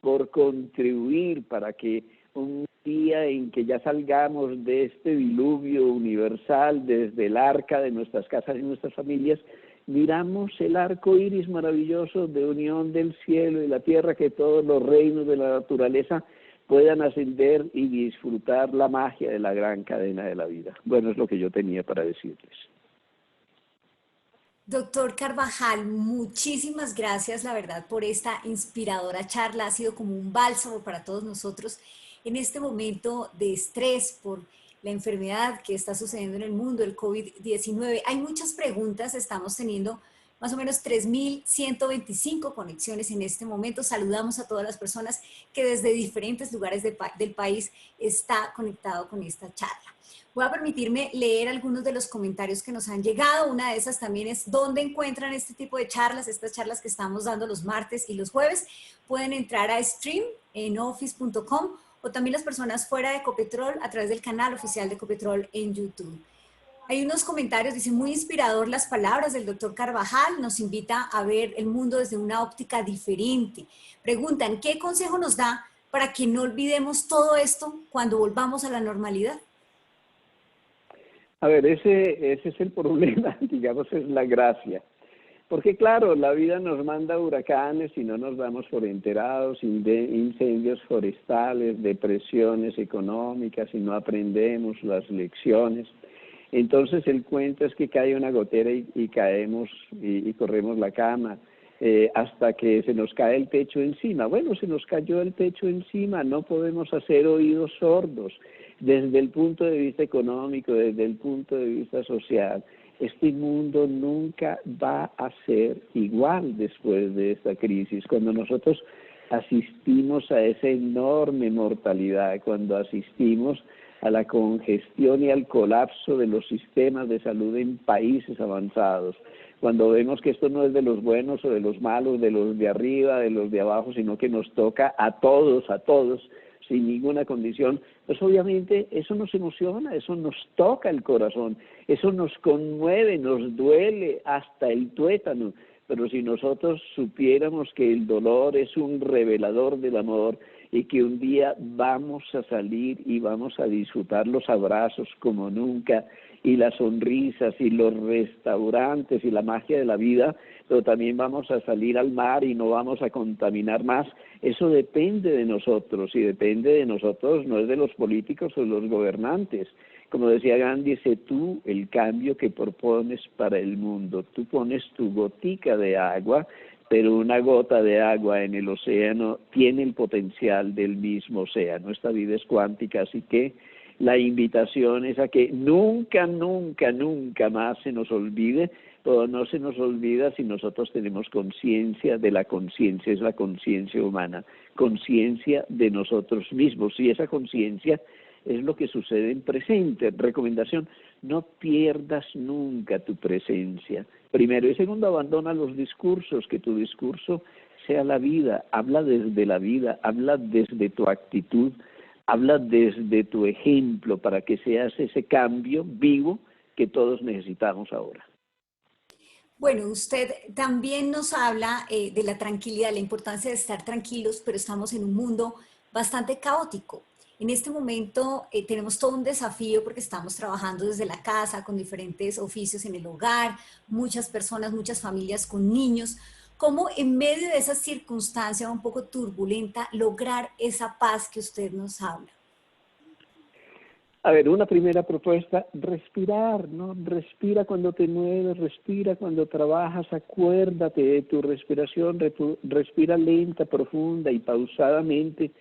por contribuir para que un día en que ya salgamos de este diluvio universal, desde el arca de nuestras casas y nuestras familias, miramos el arco iris maravilloso de unión del cielo y la tierra, que todos los reinos de la naturaleza puedan ascender y disfrutar la magia de la gran cadena de la vida. Bueno, es lo que yo tenía para decirles. Doctor Carvajal, muchísimas gracias, la verdad, por esta inspiradora charla. Ha sido como un bálsamo para todos nosotros en este momento de estrés por la enfermedad que está sucediendo en el mundo, el COVID-19. Hay muchas preguntas, estamos teniendo más o menos 3.125 conexiones en este momento. Saludamos a todas las personas que desde diferentes lugares del país está conectado con esta charla. Voy a permitirme leer algunos de los comentarios que nos han llegado. Una de esas también es dónde encuentran este tipo de charlas, estas charlas que estamos dando los martes y los jueves. Pueden entrar a stream en office.com o también las personas fuera de Ecopetrol a través del canal oficial de Ecopetrol en YouTube. Hay unos comentarios, dice, muy inspirador las palabras del doctor Carvajal, nos invita a ver el mundo desde una óptica diferente. Preguntan, ¿qué consejo nos da para que no olvidemos todo esto cuando volvamos a la normalidad? A ver, ese es el problema, digamos, es la gracia. Porque claro, la vida nos manda huracanes y no nos damos por enterados, incendios forestales, depresiones económicas y no aprendemos las lecciones. Entonces el cuento es que cae una gotera y caemos y corremos la cama hasta que se nos cae el techo encima. Bueno, se nos cayó el techo encima, no podemos hacer oídos sordos. Desde el punto de vista económico, desde el punto de vista social, este mundo nunca va a ser igual después de esta crisis. Cuando nosotros asistimos a esa enorme mortalidad, cuando asistimos a la congestión y al colapso de los sistemas de salud en países avanzados, cuando vemos que esto no es de los buenos o de los malos, de los de arriba, de los de abajo, sino que nos toca a todos, sin ninguna condición, pues obviamente eso nos emociona, eso nos toca el corazón, eso nos conmueve, nos duele hasta el tuétano. Pero si nosotros supiéramos que el dolor es un revelador del amor y que un día vamos a salir y vamos a disfrutar los abrazos como nunca y las sonrisas y los restaurantes y la magia de la vida, pero también vamos a salir al mar y no vamos a contaminar más, eso depende de nosotros y depende de nosotros, no es de los políticos o de los gobernantes. Como decía Gandhi, sé tú el cambio que propones para el mundo. Tú pones tu gotica de agua, pero una gota de agua en el océano tiene el potencial del mismo océano. Esta vida es cuántica, así que la invitación es a que nunca, nunca, nunca más se nos olvide, pero no se nos olvida si nosotros tenemos conciencia de la conciencia, es la conciencia humana, conciencia de nosotros mismos, y esa conciencia es lo que sucede en presente. Recomendación, no pierdas nunca tu presencia. Primero y segundo, abandona los discursos, que tu discurso sea la vida, habla desde la vida, habla desde tu actitud, habla desde tu ejemplo para que seas ese cambio vivo que todos necesitamos ahora. Bueno, usted también nos habla de la tranquilidad, la importancia de estar tranquilos, pero estamos en un mundo bastante caótico. En este momento tenemos todo un desafío porque estamos trabajando desde la casa con diferentes oficios en el hogar, muchas personas, muchas familias con niños. ¿Cómo en medio de esa circunstancia un poco turbulenta lograr esa paz que usted nos habla? A ver, una primera propuesta, respirar, ¿no? Respira cuando te mueves, respira cuando trabajas, acuérdate de tu respiración, respira lenta, profunda y pausadamente,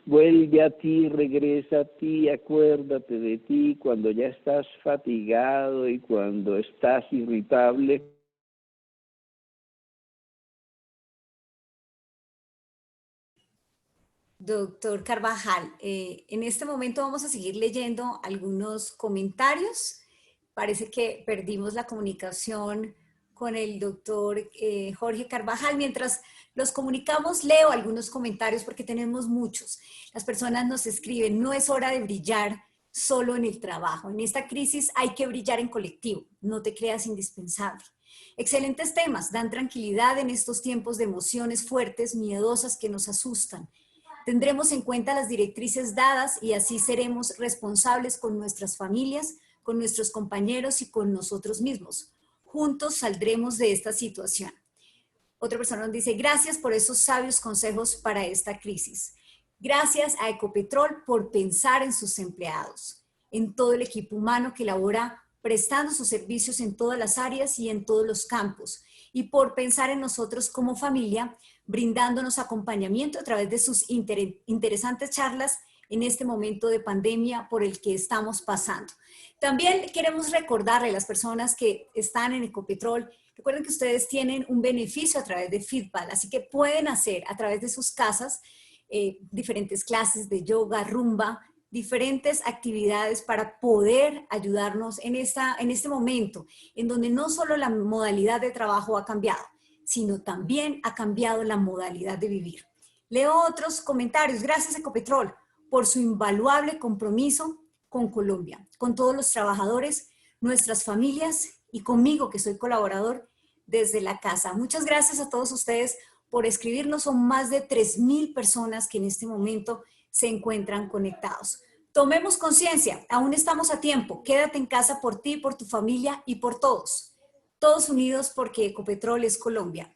vuelve a ti, regresa a ti, acuérdate de ti cuando ya estás fatigado y cuando estás irritable. doctor Carvajal. En este momento vamos a seguir leyendo algunos comentarios. Parece que perdimos la comunicación con el doctor Jorge Carvajal. Mientras los comunicamos, leo algunos comentarios porque tenemos muchos. Las personas nos escriben, no es hora de brillar solo en el trabajo. En esta crisis hay que brillar en colectivo. No te creas indispensable. Excelentes temas, dan tranquilidad en estos tiempos de emociones fuertes, miedosas que nos asustan. Tendremos en cuenta las directrices dadas y así seremos responsables con nuestras familias, con nuestros compañeros y con nosotros mismos. Juntos saldremos de esta situación. Otra persona nos dice, gracias por esos sabios consejos para esta crisis. Gracias a Ecopetrol por pensar en sus empleados, en todo el equipo humano que labora prestando sus servicios en todas las áreas y en todos los campos, y por pensar en nosotros como familia, brindándonos acompañamiento a través de sus interesantes charlas en este momento de pandemia por el que estamos pasando. También queremos recordarle a las personas que están en Ecopetrol, recuerden que ustedes tienen un beneficio a través de Feedback, así que pueden hacer a través de sus casas diferentes clases de yoga, rumba, diferentes actividades para poder ayudarnos en este momento, en donde no solo la modalidad de trabajo ha cambiado, sino también ha cambiado la modalidad de vivir. Leo otros comentarios. Gracias, Ecopetrol, por su invaluable compromiso con Colombia, con todos los trabajadores, nuestras familias y conmigo, que soy colaborador desde la casa. Muchas gracias a todos ustedes por escribirnos. Son más de 3,000 personas que en este momento se encuentran conectados. Tomemos conciencia, aún estamos a tiempo. Quédate en casa por ti, por tu familia y por todos. Todos unidos porque Ecopetrol es Colombia.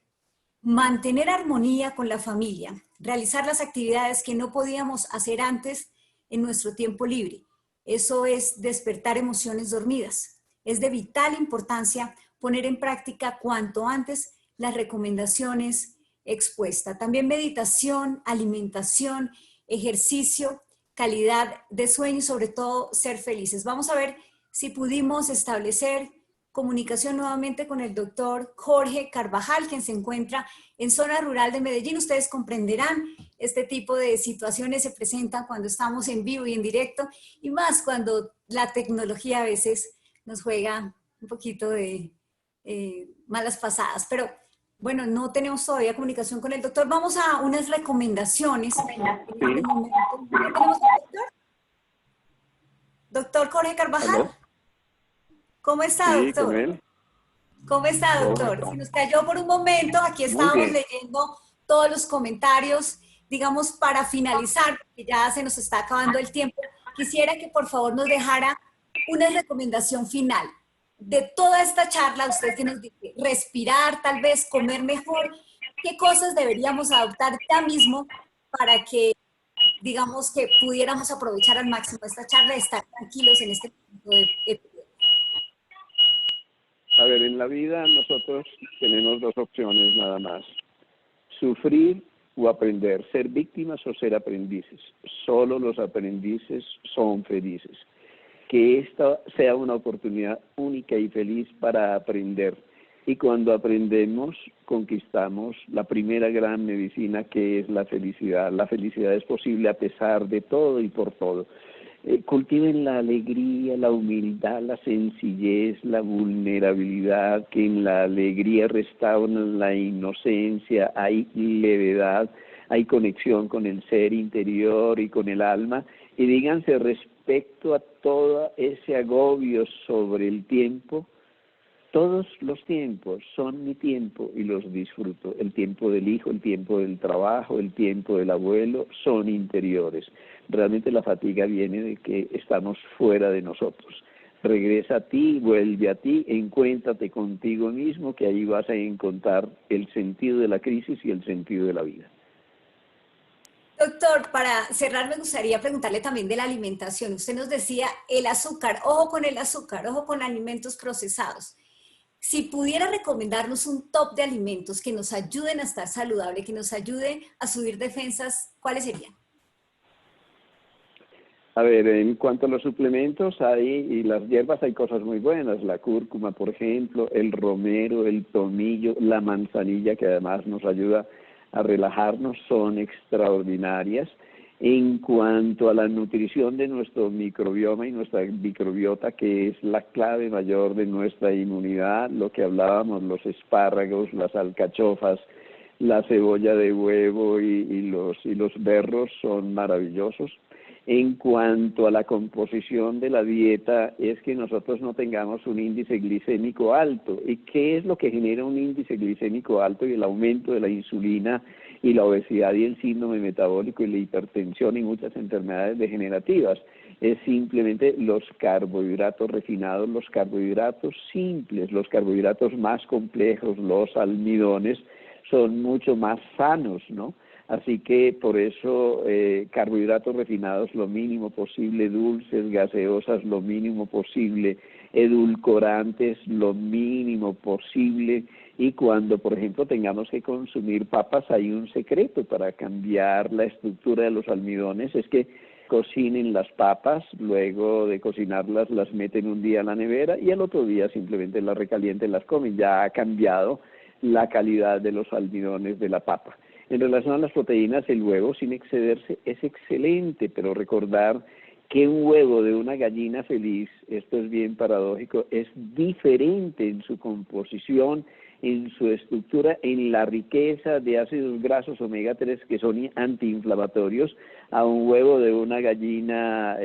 Mantener armonía con la familia, realizar las actividades que no podíamos hacer antes en nuestro tiempo libre. Eso es despertar emociones dormidas. Es de vital importancia poner en práctica cuanto antes las recomendaciones expuestas. También meditación, alimentación, ejercicio, calidad de sueño y sobre todo ser felices. Vamos a ver si pudimos establecer comunicación nuevamente con el doctor Jorge Carvajal, quien se encuentra en zona rural de Medellín. Ustedes comprenderán, este tipo de situaciones se presentan cuando estamos en vivo y en directo, y más cuando la tecnología a veces nos juega un poquito de malas pasadas. Pero bueno, no tenemos todavía comunicación con el doctor. Vamos a unas recomendaciones. En este momento. ¿Ya tenemos al doctor? Doctor Jorge Carvajal. ¿Aló? ¿Cómo está, Sí, doctor? con él. ¿Cómo está, doctor? Se nos cayó por un momento, aquí Muy estábamos bien. leyendo todos los comentarios, digamos, para finalizar, porque ya se nos está acabando el tiempo. Quisiera que por favor nos dejara una recomendación final de toda esta charla. Usted que nos dice, respirar, tal vez comer mejor, ¿qué cosas deberíamos adoptar ya mismo para que, digamos, que pudiéramos aprovechar al máximo esta charla y estar tranquilos en este momento de A ver, en la vida nosotros tenemos dos opciones nada más. Sufrir o aprender, ser víctimas o ser aprendices. Solo los aprendices son felices. Que esta sea una oportunidad única y feliz para aprender. Y cuando aprendemos, conquistamos la primera gran medicina, que es la felicidad. La felicidad es posible a pesar de todo y por todo. Cultiven la alegría, la humildad, la sencillez, la vulnerabilidad, que en la alegría restauran la inocencia, hay levedad, hay conexión con el ser interior y con el alma, y díganse respecto a todo ese agobio sobre el tiempo, todos los tiempos son mi tiempo y los disfruto. El tiempo del hijo, el tiempo del trabajo, el tiempo del abuelo son interiores. Realmente la fatiga viene de que estamos fuera de nosotros. Regresa a ti, vuelve a ti, encuéntrate contigo mismo, que ahí vas a encontrar el sentido de la crisis y el sentido de la vida. Doctor, para cerrar me gustaría preguntarle también de la alimentación. Usted nos decía el azúcar, ojo con el azúcar, ojo con alimentos procesados. Si pudiera recomendarnos un top de alimentos que nos ayuden a estar saludable, que nos ayude a subir defensas, ¿cuáles serían? A ver, en cuanto a los suplementos y las hierbas, hay cosas muy buenas. La cúrcuma, por ejemplo, el romero, el tomillo, la manzanilla, que además nos ayuda a relajarnos, son extraordinarias. En cuanto a la nutrición de nuestro microbioma y nuestra microbiota, que es la clave mayor de nuestra inmunidad, lo que hablábamos, los espárragos, las alcachofas, la cebolla de huevo y los berros son maravillosos. En cuanto a la composición de la dieta, es que nosotros no tengamos un índice glicémico alto. ¿Y qué es lo que genera un índice glicémico alto y el aumento de la insulina y la obesidad y el síndrome metabólico y la hipertensión y muchas enfermedades degenerativas? Es simplemente los carbohidratos refinados, los carbohidratos simples, los carbohidratos más complejos, los almidones, son mucho más sanos, ¿no? Así que por eso carbohidratos refinados lo mínimo posible, dulces, gaseosas lo mínimo posible, edulcorantes lo mínimo posible. Y cuando, por ejemplo, tengamos que consumir papas, hay un secreto para cambiar la estructura de los almidones, es que cocinen las papas, luego de cocinarlas las meten un día a la nevera y al otro día simplemente las recalienten, las comen. Ya ha cambiado la calidad de los almidones de la papa. En relación a las proteínas, el huevo sin excederse es excelente, pero recordar que un huevo de una gallina feliz, esto es bien paradójico, es diferente en su composición, en su estructura, en la riqueza de ácidos grasos omega 3 que son antiinflamatorios, a un huevo de una gallina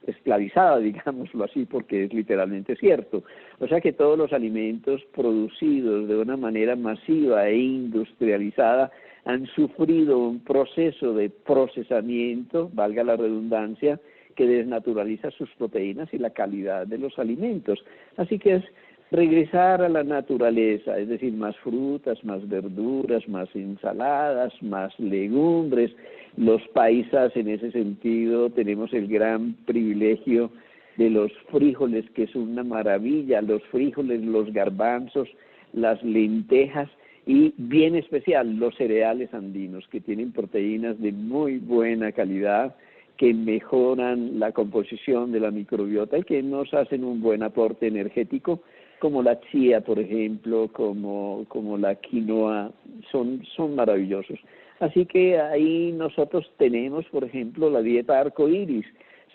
esclavizada, digámoslo así, porque es literalmente cierto. O sea que todos los alimentos producidos de una manera masiva e industrializada han sufrido un proceso de procesamiento, valga la redundancia, que desnaturaliza sus proteínas y la calidad de los alimentos. Así que es regresar a la naturaleza, es decir, más frutas, más verduras, más ensaladas, más legumbres. Los paisas en ese sentido tenemos el gran privilegio de los frijoles, que es una maravilla, los frijoles, los garbanzos, las lentejas y bien especial los cereales andinos, que tienen proteínas de muy buena calidad, que mejoran la composición de la microbiota y que nos hacen un buen aporte energético, como la chía, por ejemplo, como la quinoa, son maravillosos. Así que ahí nosotros tenemos, por ejemplo, la dieta arcoíris.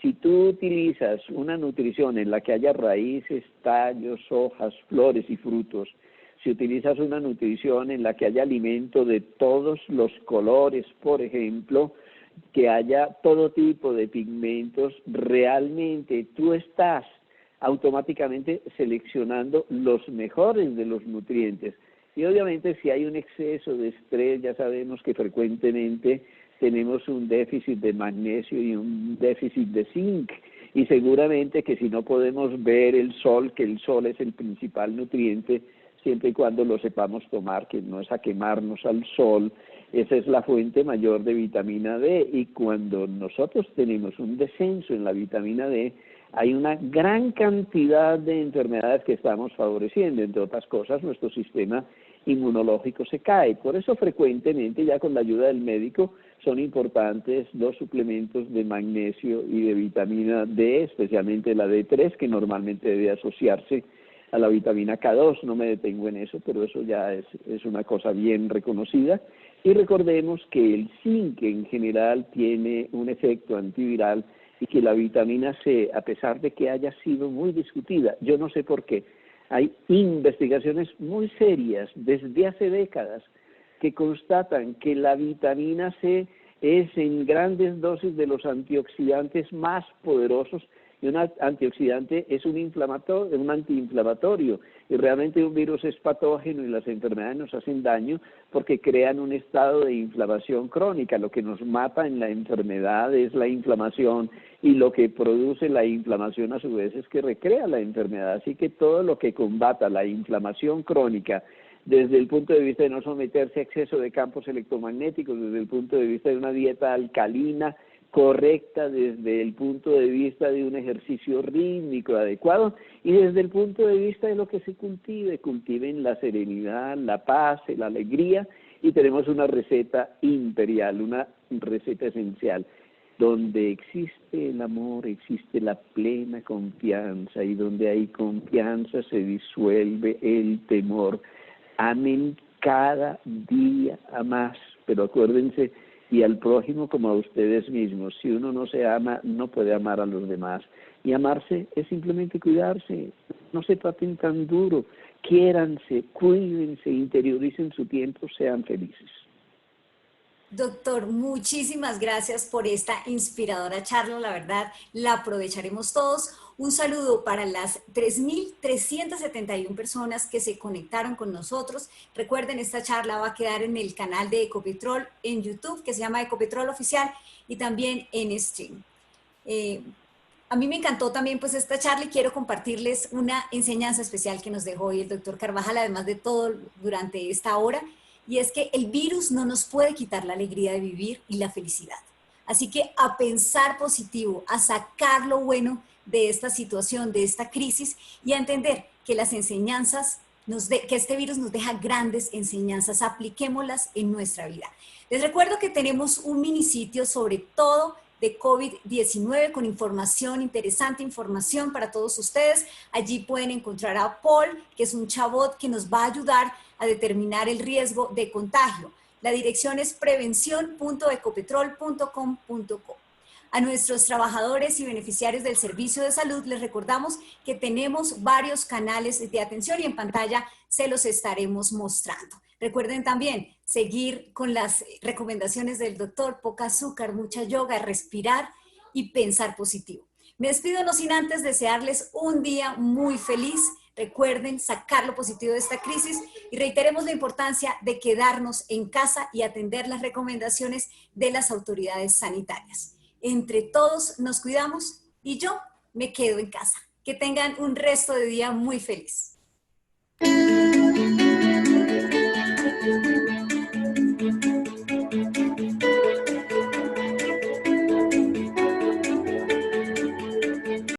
Si tú utilizas una nutrición en la que haya raíces, tallos, hojas, flores y frutos, si utilizas una nutrición en la que haya alimento de todos los colores, por ejemplo, que haya todo tipo de pigmentos, realmente tú estás automáticamente seleccionando los mejores de los nutrientes. Y obviamente si hay un exceso de estrés, ya sabemos que frecuentemente tenemos un déficit de magnesio y un déficit de zinc. Y seguramente que si no podemos ver el sol, que el sol es el principal nutriente, siempre y cuando lo sepamos tomar, que no es a quemarnos al sol, esa es la fuente mayor de vitamina D, y cuando nosotros tenemos un descenso en la vitamina D, hay una gran cantidad de enfermedades que estamos favoreciendo, entre otras cosas, nuestro sistema inmunológico se cae. Por eso frecuentemente, ya con la ayuda del médico, son importantes los suplementos de magnesio y de vitamina D, especialmente la D3, que normalmente debe asociarse a la vitamina K2, no me detengo en eso, pero eso ya es una cosa bien reconocida. Y recordemos que el zinc en general tiene un efecto antiviral y que la vitamina C, a pesar de que haya sido muy discutida, yo no sé por qué, hay investigaciones muy serias desde hace décadas que constatan que la vitamina C es en grandes dosis de los antioxidantes más poderosos. Y un antioxidante es un antiinflamatorio, y realmente un virus es patógeno y las enfermedades nos hacen daño porque crean un estado de inflamación crónica. Lo que nos mata en la enfermedad es la inflamación, y lo que produce la inflamación a su vez es que recrea la enfermedad. Así que todo lo que combata la inflamación crónica desde el punto de vista de no someterse a exceso de campos electromagnéticos, desde el punto de vista de una dieta alcalina correcta, desde el punto de vista de un ejercicio rítmico adecuado y desde el punto de vista de lo que se cultiven la serenidad, la paz, la alegría, y tenemos una receta imperial, una receta esencial. Donde existe el amor, existe la plena confianza, y donde hay confianza se disuelve el temor. Amen cada día a más, pero acuérdense y al prójimo como a ustedes mismos. Si uno no se ama, no puede amar a los demás. Y amarse es simplemente cuidarse. No se traten tan duro. Quiéranse, cuídense, interioricen su tiempo, sean felices. Doctor, muchísimas gracias por esta inspiradora charla, la verdad, la aprovecharemos todos. Un saludo para las 3.371 personas que se conectaron con nosotros. Recuerden, esta charla va a quedar en el canal de Ecopetrol en YouTube, que se llama Ecopetrol Oficial, y también en stream. A mí me encantó también pues esta charla y quiero compartirles una enseñanza especial que nos dejó hoy el doctor Carvajal, además de todo durante esta hora, y es que el virus no nos puede quitar la alegría de vivir y la felicidad. Así que a pensar positivo, a sacar lo bueno de esta situación, de esta crisis, y a entender que las enseñanzas, que este virus nos deja grandes enseñanzas, apliquémoslas en nuestra vida. Les recuerdo que tenemos un minisitio sobre todo de COVID-19 con información, interesante información para todos ustedes. Allí pueden encontrar a Paul, que es un chatbot que nos va a ayudar a determinar el riesgo de contagio. La dirección es prevención.ecopetrol.com.co. A nuestros trabajadores y beneficiarios del servicio de salud les recordamos que tenemos varios canales de atención y en pantalla se los estaremos mostrando. Recuerden también seguir con las recomendaciones del doctor: poca azúcar, mucha yoga, respirar y pensar positivo. Me despido no sin antes desearles un día muy feliz. Recuerden sacar lo positivo de esta crisis y reiteremos la importancia de quedarnos en casa y atender las recomendaciones de las autoridades sanitarias. Entre todos nos cuidamos y yo me quedo en casa. Que tengan un resto de día muy feliz.